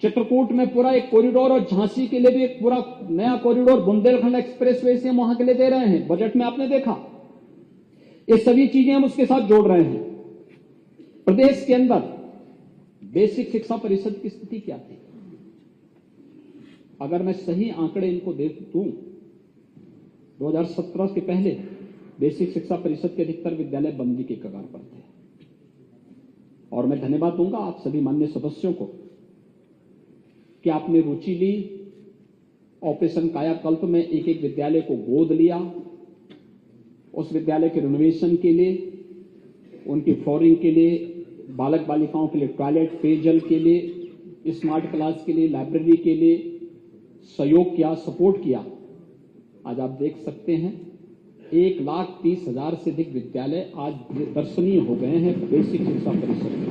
चित्रकूट में पूरा एक कॉरिडोर और झांसी के लिए भी एक पूरा नया कॉरिडोर बुंदेलखंड एक्सप्रेसवे से हम वहां के लिए दे रहे हैं। बजट में आपने देखा, ये सभी चीजें हम उसके साथ जोड़ रहे हैं। प्रदेश के अंदर बेसिक शिक्षा परिषद की स्थिति क्या थी? अगर मैं सही आंकड़े इनको दे दूं, 2017 के पहले बेसिक शिक्षा परिषद के अधिकतर विद्यालय बंदी के कगार पर थे। और मैं धन्यवाद दूंगा आप सभी माननीय सदस्यों को कि आपने रुचि ली। ऑपरेशन कायाकल्प में एक एक विद्यालय को गोद लिया। उस विद्यालय के रिनोवेशन के लिए उनकी फ्लोरिंग के लिए, बालक बालिकाओं के लिए टॉयलेट, पेयजल के लिए, स्मार्ट क्लास के लिए, लाइब्रेरी के लिए सहयोग किया, सपोर्ट किया। आज आप देख सकते हैं 1,30,000 से अधिक विद्यालय आज दर्शनीय हो गए हैं बेसिक शिक्षा परिषद में।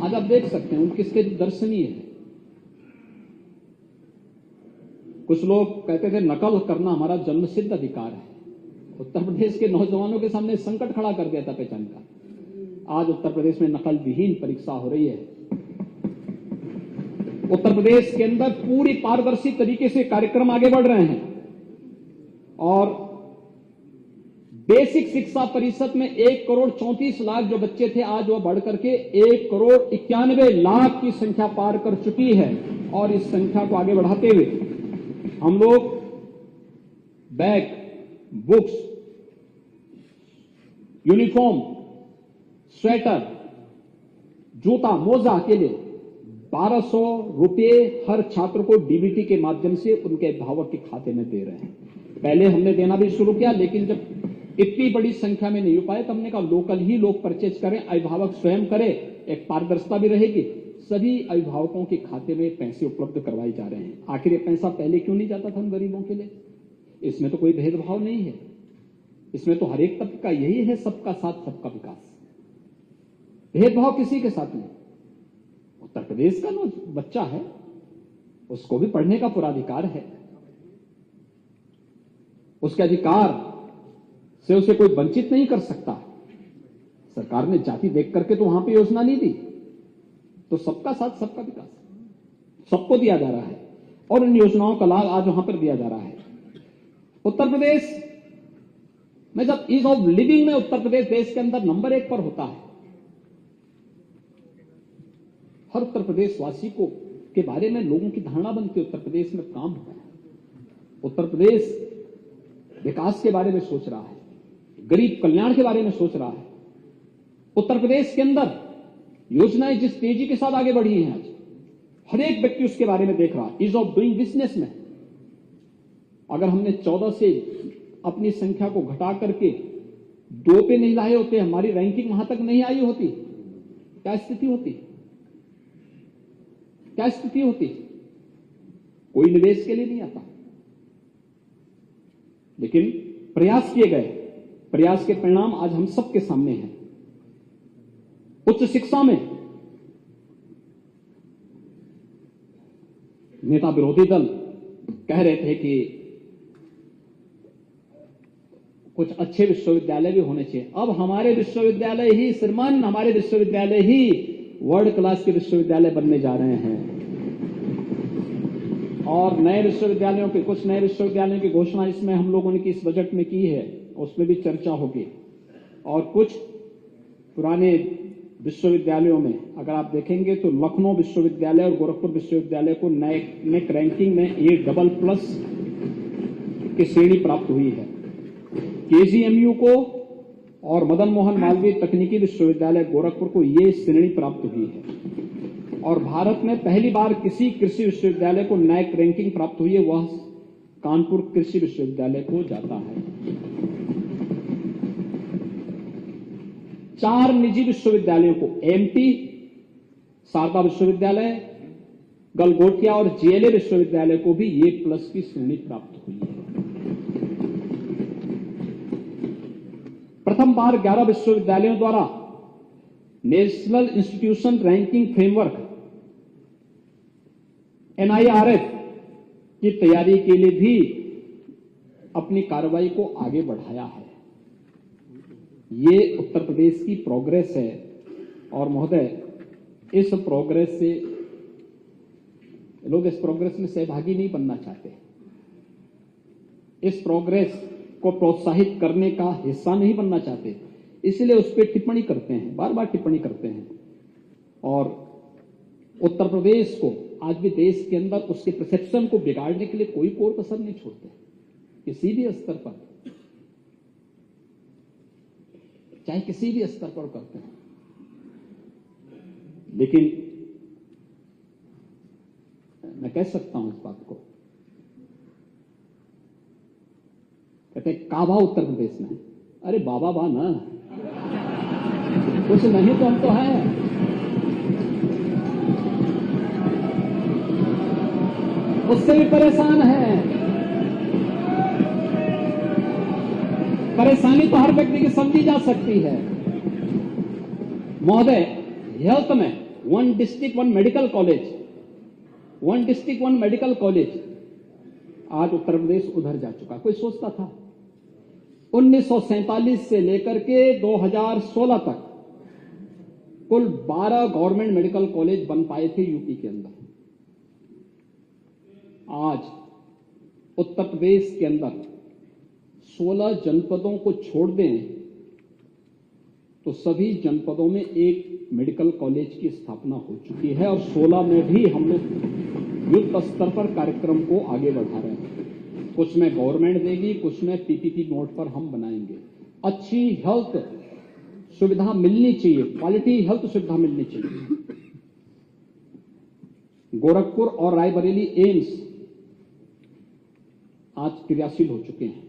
आज आप देख सकते हैं उनकी स्थिति दर्शनीय है। कुछ लोग कहते थे नकल करना हमारा जन्मसिद्ध अधिकार है। उत्तर प्रदेश के नौजवानों के सामने संकट खड़ा कर दिया था पहचान का। आज उत्तर प्रदेश में नकल विहीन परीक्षा हो रही है। उत्तर प्रदेश के अंदर पूरी पारदर्शी तरीके से कार्यक्रम आगे बढ़ रहे हैं और बेसिक शिक्षा परिषद में 1,34,00,000 जो बच्चे थे आज वह बढ़ करके 1,91,00,000 की संख्या पार कर चुकी है। और इस संख्या को आगे बढ़ाते हुए हम लोग बैग, बुक्स, यूनिफॉर्म, स्वेटर, जूता, मोजा के लिए 1,200 रुपये हर छात्र को डीबीटी के माध्यम से उनके अभिभावक के खाते में दे रहे हैं। पहले हमने देना भी शुरू किया, लेकिन जब इतनी बड़ी संख्या में नहीं हो पाए तो हमने कहा लोकल ही लोग परचेज करें, अभिभावक स्वयं करें, एक पारदर्शिता भी रहेगी। सभी अभिभावकों के खाते में पैसे उपलब्ध करवाए जा रहे हैं। आखिर ये पैसा पहले क्यों नहीं जाता था उन गरीबों के लिए? इसमें तो कोई भेदभाव नहीं है, इसमें तो हर एक तबके का यही है, सबका साथ सबका विकास। भेदभाव किसी के साथ नहीं। उत्तर प्रदेश का बच्चा है, उसको भी पढ़ने का पूरा अधिकार है। उसके अधिकार से उसे कोई वंचित नहीं कर सकता। सरकार ने जाति देख करके तो वहां पे योजना नहीं दी, तो सबका साथ सबका विकास सबको दिया जा रहा है और इन योजनाओं का लाभ आज वहां पर दिया जा रहा है। उत्तर प्रदेश में जब ईज ऑफ लिविंग में उत्तर प्रदेश देश के अंदर नंबर 1 पर होता है। हर उत्तर प्रदेश वासी को के बारे में लोगों की धारणा बनती है उत्तर प्रदेश में काम हो रहा है। उत्तर प्रदेश विकास के बारे में सोच रहा है, गरीब कल्याण के बारे में सोच रहा है। उत्तर प्रदेश के अंदर योजनाएं जिस तेजी के साथ आगे बढ़ी हैं, आज हर एक व्यक्ति उसके बारे में देख रहा है। ईज ऑफ डूइंग बिजनेस में अगर हमने 14 से अपनी संख्या को घटा करके 2 पे नहीं लाए होते, हमारी रैंकिंग वहां तक नहीं आई होती, क्या स्थिति होती? क्या स्थिति होती? कोई निवेश के लिए नहीं आता, लेकिन प्रयास किए गए, प्रयास के परिणाम आज हम सबके सामने हैं। उच्च शिक्षा में नेता विरोधी दल कह रहे थे कि कुछ अच्छे विश्वविद्यालय भी होने चाहिए। अब हमारे विश्वविद्यालय ही श्रीमान, हमारे विश्वविद्यालय ही वर्ल्ड क्लास के विश्वविद्यालय बनने जा रहे हैं और नए विश्वविद्यालयों के कुछ नए विश्वविद्यालयों की घोषणा इसमें हम लोगों ने इस बजट में की है, उसमें भी चर्चा होगी। और कुछ पुराने विश्वविद्यालयों में अगर आप देखेंगे तो लखनऊ विश्वविद्यालय और गोरखपुर विश्वविद्यालय को नेक रैंकिंग में A++ की श्रेणी प्राप्त हुई है। KGMU को और मदन मोहन मालवीय तकनीकी विश्वविद्यालय गोरखपुर को ये श्रेणी प्राप्त हुई है। और भारत में पहली बार किसी कृषि विश्वविद्यालय को नैक रैंकिंग प्राप्त हुई है, वह कानपुर कृषि विश्वविद्यालय को जाता है। 4 निजी विश्वविद्यालयों को MP, शारदा विश्वविद्यालय, गलगोटिया और JLA विश्वविद्यालय को भी A+ की श्रेणी प्राप्त हुई है। प्रथम बार 11 विश्वविद्यालयों द्वारा national institution ranking framework NIRF की तैयारी के लिए भी अपनी कार्रवाई को आगे बढ़ाया है। ये उत्तर प्रदेश की प्रोग्रेस है और महोदय इस प्रोग्रेस से लोग इस प्रोग्रेस में सहभागी नहीं बनना चाहते, इस प्रोग्रेस को प्रोत्साहित करने का हिस्सा नहीं बनना चाहते, इसलिए उस पर टिप्पणी करते हैं, बार बार टिप्पणी करते हैं। और उत्तर प्रदेश को आज भी देश के अंदर उसके परसेप्शन को बिगाड़ने के लिए कोई कोर कसर नहीं छोड़ते, किसी भी स्तर पर, चाहे किसी भी स्तर पर करते हैं। लेकिन मैं कह सकता हूं इस बात को, कहते हैं काबा उत्तर प्रदेश में, अरे बाबा बा ना, कुछ नहीं तो हम तो हैं। उससे भी परेशान है। परेशानी तो हर व्यक्ति की समझी जा सकती है। महोदय, हेल्थ में 1 district 1 medical college, 1 district 1 medical college, आज उत्तर प्रदेश उधर जा चुका। कोई सोचता था? 1947 से लेकर के 2016 तक कुल 12 गवर्नमेंट मेडिकल कॉलेज बन पाए थे यूपी के अंदर। आज उत्तर प्रदेश के अंदर 16 जनपदों को छोड़ दें तो सभी जनपदों में एक मेडिकल कॉलेज की स्थापना हो चुकी है और 16 में भी हम लोग युद्ध स्तर पर कार्यक्रम को आगे बढ़ा रहे हैं। कुछ में गवर्नमेंट देगी, कुछ में पीपीपी मोड पर हम बनाएंगे। अच्छी हेल्थ सुविधा मिलनी चाहिए, क्वालिटी हेल्थ सुविधा मिलनी चाहिए। गोरखपुर और रायबरेली एम्स आज क्रियाशील हो चुके हैं।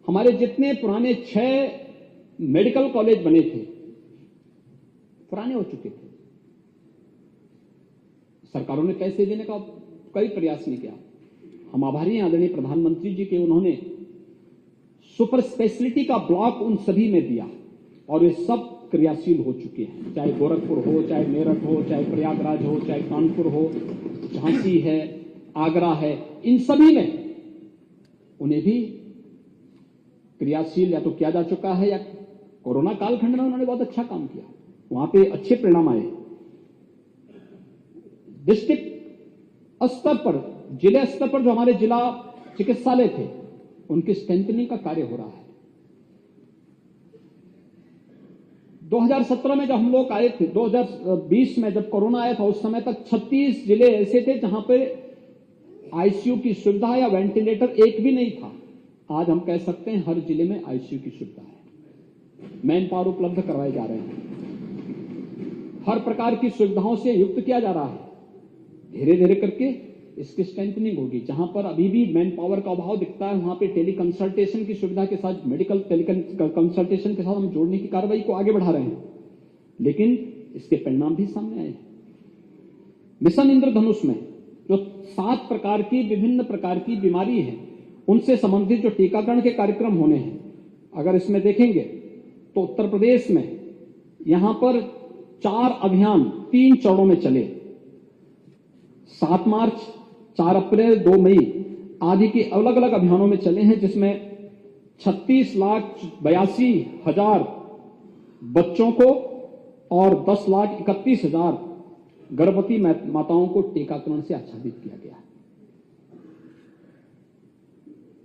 हमारे जितने पुराने 6 मेडिकल कॉलेज बने थे, पुराने हो चुके थे। सरकारों ने पैसे देने का कई प्रयास नहीं किया। हम आभारी हैं आदरणीय प्रधानमंत्री जी के, उन्होंने सुपर स्पेशलिटी का ब्लॉक उन सभी में दिया और वे सब क्रियाशील हो चुके हैं। चाहे गोरखपुर हो, चाहे मेरठ हो, चाहे प्रयागराज हो, चाहे कानपुर हो, झांसी है, आगरा है, इन सभी में उन्हें भी क्रियाशील या तो किया जा चुका है या कोरोना कालखंड में उन्होंने बहुत अच्छा काम किया, वहां पे अच्छे परिणाम आए। डिस्ट्रिक्ट स्तर पर, जिले स्तर पर जो हमारे जिला चिकित्सालय थे, उनकी स्ट्रेंथनिंग का कार्य हो रहा है। 2017 में जब हम लोग आए थे, 2020 में जब कोरोना आया था, उस समय तक 36 जिले ऐसे थे जहां पे आईसीयू की सुविधा या वेंटिलेटर एक भी नहीं था। आज हम कह सकते हैं हर जिले में आईसीयू की सुविधा है, मैन पावर उपलब्ध करवाए जा रहे हैं, हर प्रकार की सुविधाओं से युक्त किया जा रहा है। धीरे धीरे करके इसकी स्ट्रेंथनिंग होगी। जहां पर अभी भी मैन पावर का अभाव दिखता है, वहां पे टेली कंसल्टेशन की सुविधा के साथ, मेडिकल टेली कंसल्टेशन के साथ हम जोड़ने की कार्रवाई को आगे बढ़ा रहे हैं, लेकिन इसके परिणाम भी सामने आए हैं। मिशन इंद्रधनुष में जो 7 प्रकार की विभिन्न प्रकार की बीमारी है, उनसे संबंधित जो टीकाकरण के कार्यक्रम होने हैं, अगर इसमें देखेंगे तो उत्तर प्रदेश में यहां पर 4 अभियान 3 चरणों में चले। 7 मार्च, 4 अप्रैल, 2 मई आदि के अलग अलग अभियानों में चले हैं, जिसमें 36,82,000 बच्चों को और 10,31,000 गर्भवती माताओं को टीकाकरण से आच्छादित किया गया है।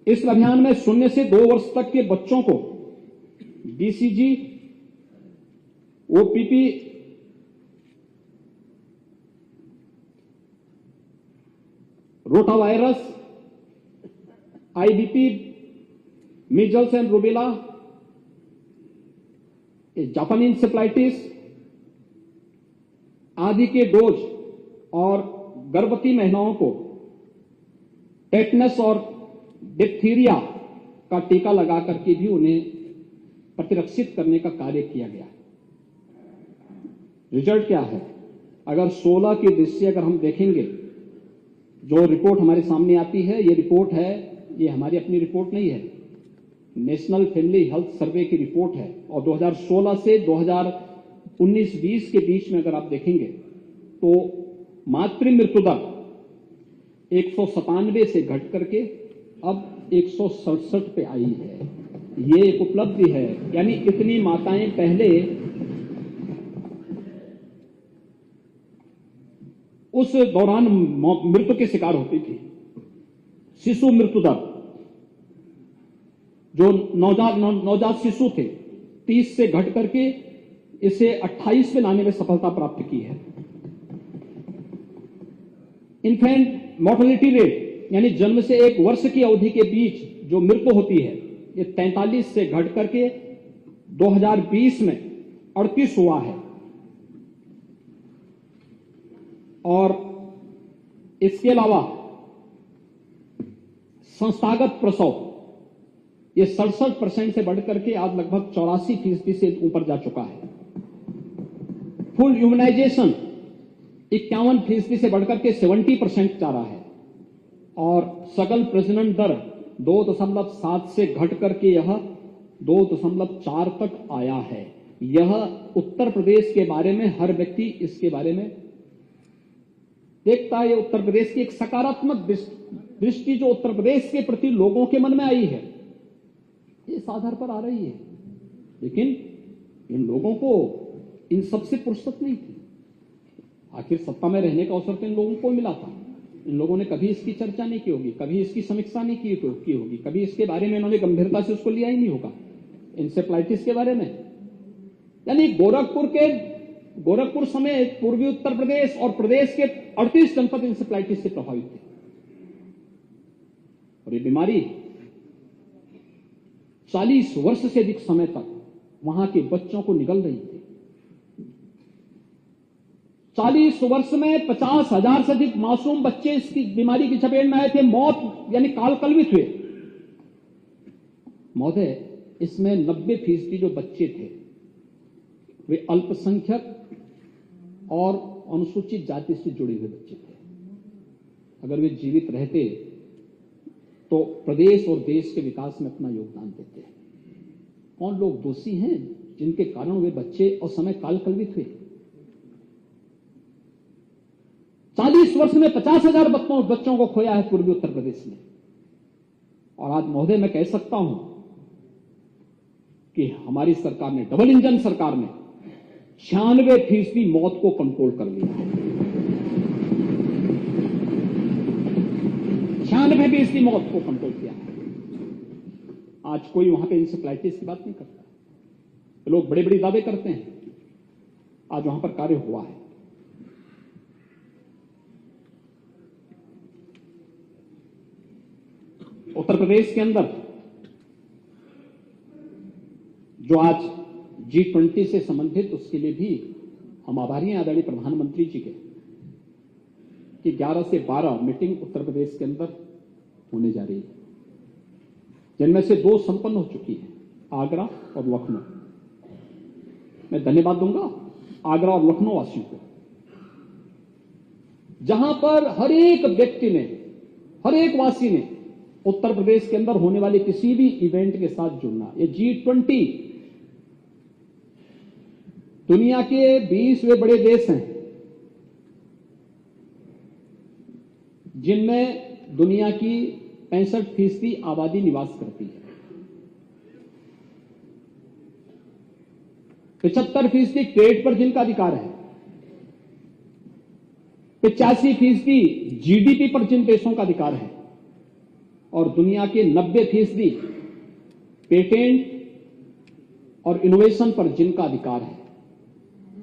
इस अभियान में 0 से 2 वर्ष तक के बच्चों को BCG, OPP, rotavirus, IBP, measles and rubella, जापानी इंसेफ्लाइटिस आदि के डोज और गर्भवती महिलाओं को टेटनस और डिप्थीरिया का टीका लगा करके भी उन्हें प्रतिरक्षित करने का कार्य किया गया। रिजल्ट क्या है? अगर 16 की दृष्टि अगर हम देखेंगे, जो रिपोर्ट हमारे सामने आती है, ये रिपोर्ट है, ये हमारी अपनी रिपोर्ट नहीं है, नेशनल फैमिली हेल्थ सर्वे की रिपोर्ट है। और 2016 से 2019-20 के बीच में अगर आप देखेंगे तो मातृ मृत्यु दर 197 से घट करके अब 167 पे आई है। ये एक उपलब्धि है, यानी इतनी माताएं पहले उस दौरान मृत्यु के शिकार होती थी। शिशु मृत्यु दर, जो नवजात शिशु थे, 30 से घट करके इसे 28 में लाने में सफलता प्राप्त की है। इन्फेंट मोर्टेलिटी रेट, यानी जन्म से 1 वर्ष की अवधि के बीच जो मृत्यु होती है, ये 43 से घट करके 2020 में 38 हुआ है। और इसके अलावा संस्थागत प्रसव ये 67% से बढ़कर के आज लगभग 84% से ऊपर जा चुका है। फुल इम्यूनाइजेशन 51% से बढ़कर के 70% जा रहा है और सकल प्रजनन दर 2.7 से घट करके यह 2.4 तक आया है। यह उत्तर प्रदेश के बारे में हर व्यक्ति इसके बारे में देखता है। उत्तर प्रदेश की एक सकारात्मक दृष्टि जो उत्तर प्रदेश के प्रति लोगों के मन में आई है, इस आधार पर आ रही है। लेकिन इन लोगों को इन सबसे फुर्सत नहीं थी। आखिर सत्ता में रहने का अवसर तो इन लोगों को मिला था। इन लोगों ने कभी इसकी चर्चा नहीं की होगी, कभी इसकी समीक्षा नहीं की होगी, कभी इसके बारे में इन्होंने गंभीरता से उसको लिया ही नहीं होगा। इंसेफ्लाइटिस के बारे में, यानी गोरखपुर समेत पूर्वी उत्तर प्रदेश और प्रदेश के 38 जनपद इंसेफ्लाइटिस से प्रभावित थे और ये बीमारी 40 वर्ष से अधिक समय तक वहां के बच्चों को निगल रही थी। 40 वर्ष में 50,000 से अधिक मासूम बच्चे इसकी बीमारी की चपेट में आए थे, मौत यानी कालकलवित हुए। महोदय, इसमें 90% जो बच्चे थे वे अल्पसंख्यक और अनुसूचित जाति से जुड़े हुए बच्चे थे। अगर वे जीवित रहते तो प्रदेश और देश के विकास में अपना योगदान देते। कौन लोग दोषी हैं जिनके कारण वे बच्चे और समय कालकलवित हुए? 40 वर्ष में 50,000 बच्चों को खोया है पूर्वी उत्तर प्रदेश ने। और आज महोदय मैं कह सकता हूं कि हमारी सरकार ने, डबल इंजन सरकार ने 96% मौत को कंट्रोल कर लिया है। 96% मौत को कंट्रोल किया है। आज कोई वहां पे इंसेफ्लाइटिस की बात नहीं करता। लोग बड़े बड़े दावे करते हैं, आज वहां पर कार्य हुआ है। उत्तर प्रदेश के अंदर जो आज G20 से संबंधित, उसके लिए भी हम आभारी हैं आदरणीय प्रधानमंत्री जी के कि 11 से 12 मीटिंग उत्तर प्रदेश के अंदर होने जा रही है, जिनमें से 2 संपन्न हो चुकी है, आगरा और लखनऊ। मैं धन्यवाद दूंगा आगरा और लखनऊ वासियों को, जहां पर हर एक व्यक्ति ने, हर एक वासी ने उत्तर प्रदेश के अंदर होने वाले किसी भी इवेंट के साथ जुड़ना। ये G20 दुनिया के 20वें बड़े देश हैं जिनमें दुनिया की 65% आबादी निवास करती है। 75% ट्रेड पर जिनका अधिकार है, 85% जीडीपी पर जिन देशों का अधिकार है और दुनिया के 90% पेटेंट और इनोवेशन पर जिनका अधिकार है,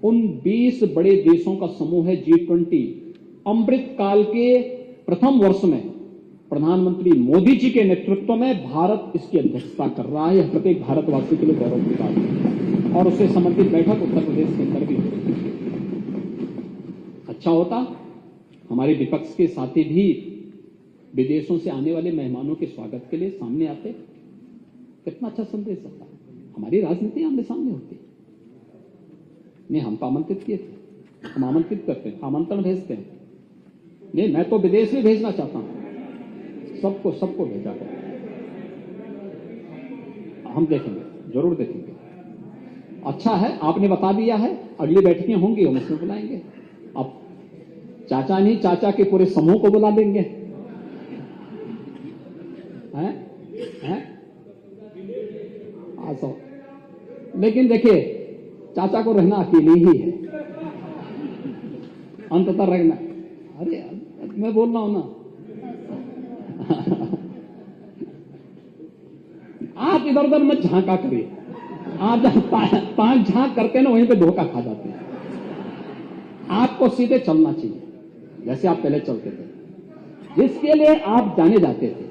उन 20 बड़े देशों का समूह है G20। अमृत काल के प्रथम वर्ष में प्रधानमंत्री मोदी जी के नेतृत्व में भारत इसकी अध्यक्षता कर रहा है। यह प्रत्येक भारतवासी के लिए गौरव की बात है और उससे संबंधित बैठक उत्तर प्रदेश के अंदर भी हो रही है। अच्छा होता हमारे विपक्ष के साथी भी विदेशों से आने वाले मेहमानों के स्वागत के लिए सामने आते, कितना अच्छा संदेश आता। हमारी राजनीति आमने सामने होती नहीं, हम तो आमंत्रित किए थे, हम आमंत्रित करते हैं, आमंत्रण भेजते हैं। नहीं, मैं तो विदेश में भेजना चाहता हूं, सबको भेजा कर हम देखेंगे, जरूर देखेंगे। अच्छा है आपने बता दिया है, अगली बैठकें होंगी हम उसमें बुलाएंगे। अब चाचा नहीं, चाचा के पूरे समूह को बुला लेंगे। हैं? लेकिन देखिए, चाचा को रहना अकेले ही है, अंततः रहना। अरे मैं बोल रहा हूं ना, आप इधर उधर मत झांका करिए। आप जब पांच झांक करते हैं ना, वहीं पे धोखा खा जाते हैं। आपको सीधे चलना चाहिए जैसे आप पहले चलते थे, जिसके लिए आप जाने जाते थे,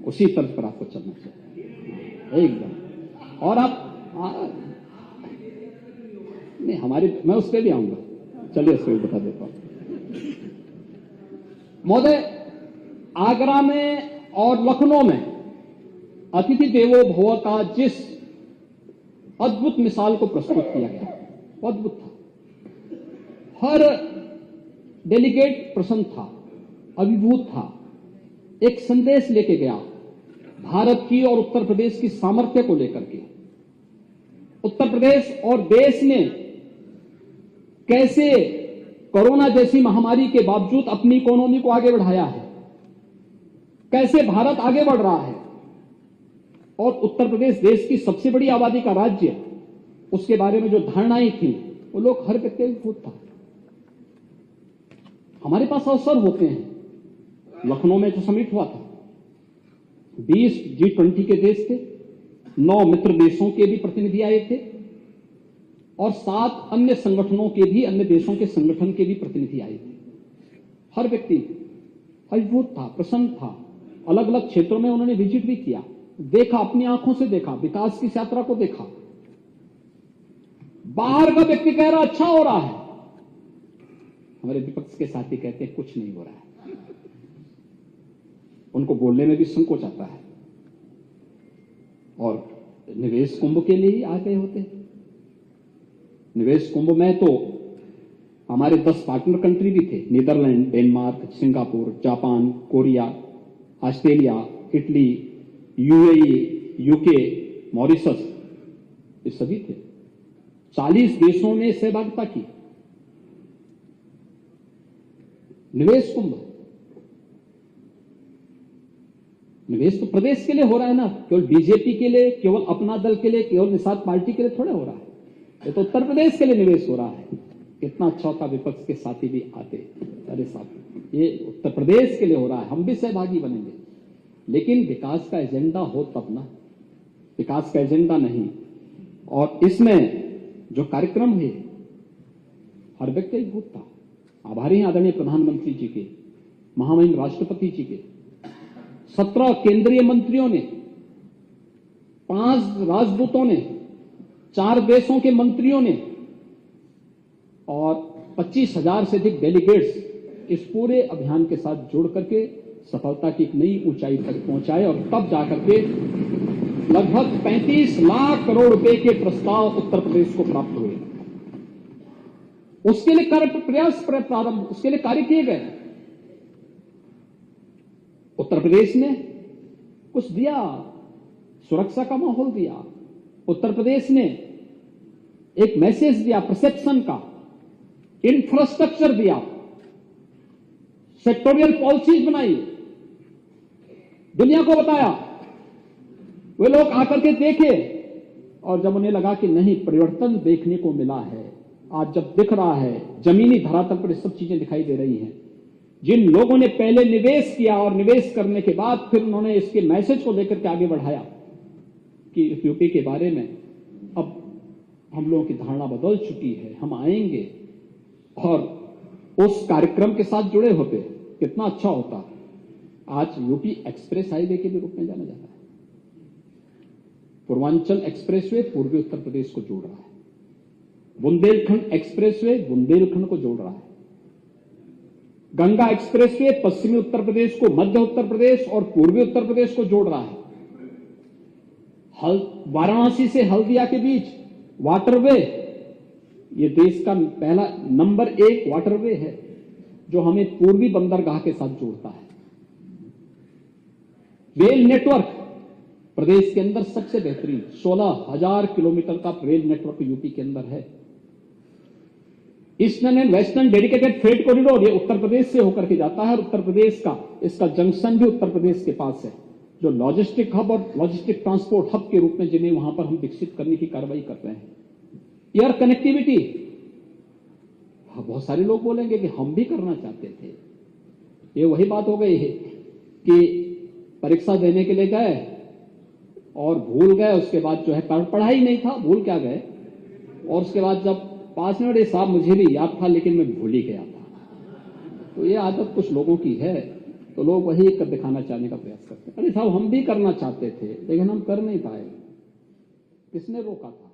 उसी तर्ज पर आपको चलना चाहिए एकदम। और आप नहीं, हमारी, मैं उस पर भी आऊंगा, चलिए उस पर भी बता देता हूं। महोदय, आगरा में और लखनऊ में अतिथि देवो भव का जिस अद्भुत मिसाल को प्रस्तुत किया गया, वो अद्भुत था। हर डेलीगेट प्रसन्न था, अभिभूत था, एक संदेश लेके गया भारत की और उत्तर प्रदेश की सामर्थ्य को लेकर के। उत्तर प्रदेश और देश ने कैसे कोरोना जैसी महामारी के बावजूद अपनी इकोनॉमी को आगे बढ़ाया है, कैसे भारत आगे बढ़ रहा है, और उत्तर प्रदेश देश की सबसे बड़ी आबादी का राज्य, उसके बारे में जो धारणाएं थी वो लोग हर व्यक्ति अभिभूत था। हमारे पास अवसर होते हैं, लखनऊ में जो समिट हुआ था, 20 G20 के देश थे, 9 मित्र देशों के भी प्रतिनिधि आए थे और 7 अन्य संगठनों के भी, अन्य देशों के संगठन के भी प्रतिनिधि आए थे। हर व्यक्ति अभिभूत था, प्रसन्न था। अलग अलग क्षेत्रों में उन्होंने विजिट भी किया, देखा, अपनी आंखों से देखा, विकास की इस यात्रा को देखा। बाहर का व्यक्ति कह रहा अच्छा हो रहा है, हमारे विपक्ष के साथी कहते हैं कुछ नहीं हो रहा है। उनको बोलने में भी संकोच आता है और निवेश कुंभ के लिए ही आ गए होते हैं। निवेश कुंभ में तो हमारे 10 पार्टनर कंट्री भी थे, Netherland, Denmark, Singapore, Japan, Korea, Australia, Italy, UAE, UK, Mauritius, ये सभी थे। 40 देशों ने सहभागिता की। निवेश कुंभ, निवेश तो प्रदेश के लिए हो रहा है ना, केवल बीजेपी के लिए, केवल अपना दल के लिए, केवल निषाद पार्टी के लिए थोड़े हो रहा है। ये तो उत्तर प्रदेश के लिए निवेश हो रहा है। कितना अच्छा होता विपक्ष के साथी भी आते, अरे साहब ये उत्तर प्रदेश के लिए हो रहा है, हम भी सहभागी बनेंगे। लेकिन विकास का एजेंडा हो तब ना, विकास का एजेंडा नहीं। और इसमें जो कार्यक्रम हुए, हर व्यक्ति अभिभूत था। आभारी हैं आदरणीय प्रधानमंत्री जी के, महामहिम राष्ट्रपति जी के, 17 केंद्रीय मंत्रियों ने, 5 राजदूतों ने, 4 देशों के मंत्रियों ने और 25,000 से अधिक डेलीगेट्स इस पूरे अभियान के साथ जोड़ करके सफलता की एक नई ऊंचाई तक पहुंचाए और तब जाकर के लगभग 35 लाख करोड़ रुपए के प्रस्ताव उत्तर प्रदेश को प्राप्त हुए। उसके लिए प्रारंभ, उसके लिए कार्य किए गए। उत्तर प्रदेश ने कुछ दिया, सुरक्षा का माहौल दिया। उत्तर प्रदेश ने एक मैसेज दिया परसेप्शन का, इंफ्रास्ट्रक्चर दिया, सेक्टोरियल पॉलिसीज बनाई, दुनिया को बताया। वे लोग आकर के देखे और जब उन्हें लगा कि नहीं, परिवर्तन देखने को मिला है, आज जब दिख रहा है जमीनी धरातल पर ये सब चीजें दिखाई दे रही हैं। जिन लोगों ने पहले निवेश किया और निवेश करने के बाद फिर उन्होंने इसके मैसेज को लेकर के आगे बढ़ाया कि यूपी के बारे में अब हम लोगों की धारणा बदल चुकी है, हम आएंगे, और उस कार्यक्रम के साथ जुड़े होते कितना अच्छा होता। आज यूपी एक्सप्रेस हाईवे के भी रूप में जाना जाता है। पूर्वांचल एक्सप्रेसवे पूर्वी उत्तर प्रदेश को जोड़ रहा है, बुंदेलखंड एक्सप्रेसवे बुंदेलखंड को जोड़ रहा है, गंगा एक्सप्रेसवे पश्चिमी उत्तर प्रदेश को मध्य उत्तर प्रदेश और पूर्वी उत्तर प्रदेश को जोड़ रहा है। वाराणसी से हल्दिया के बीच वाटरवे, ये देश का पहला नंबर 1 वाटरवे है जो हमें पूर्वी बंदरगाह के साथ जोड़ता है। रेल नेटवर्क प्रदेश के अंदर सबसे बेहतरीन 16,000 किलोमीटर का रेल नेटवर्क यूपी के अंदर है। Eastern and western dedicated freight corridor, ये उत्तर प्रदेश से होकर के जाता है और उत्तर प्रदेश का इसका जंक्शन भी उत्तर प्रदेश के पास है, जो लॉजिस्टिक हब और लॉजिस्टिक ट्रांसपोर्ट हब के रूप में जिन्हें वहां पर हम विकसित करने की कार्रवाई कर रहे हैं। एयर कनेक्टिविटी, बहुत सारे लोग बोलेंगे कि हम भी करना चाहते थे। ये वही बात हो गई है कि परीक्षा देने के लिए गए और भूल गए, उसके बाद जो है पढ़ाई नहीं था, भूल क्या गए, और उसके बाद जब पास में साहब मुझे भी याद था लेकिन मैं भूल ही गया था। तो ये आदत कुछ लोगों की है, तो लोग वही कर दिखाना चाहने का प्रयास करते हैं। अरे साहब हम भी करना चाहते थे लेकिन हम कर नहीं पाए, किसने रोका था?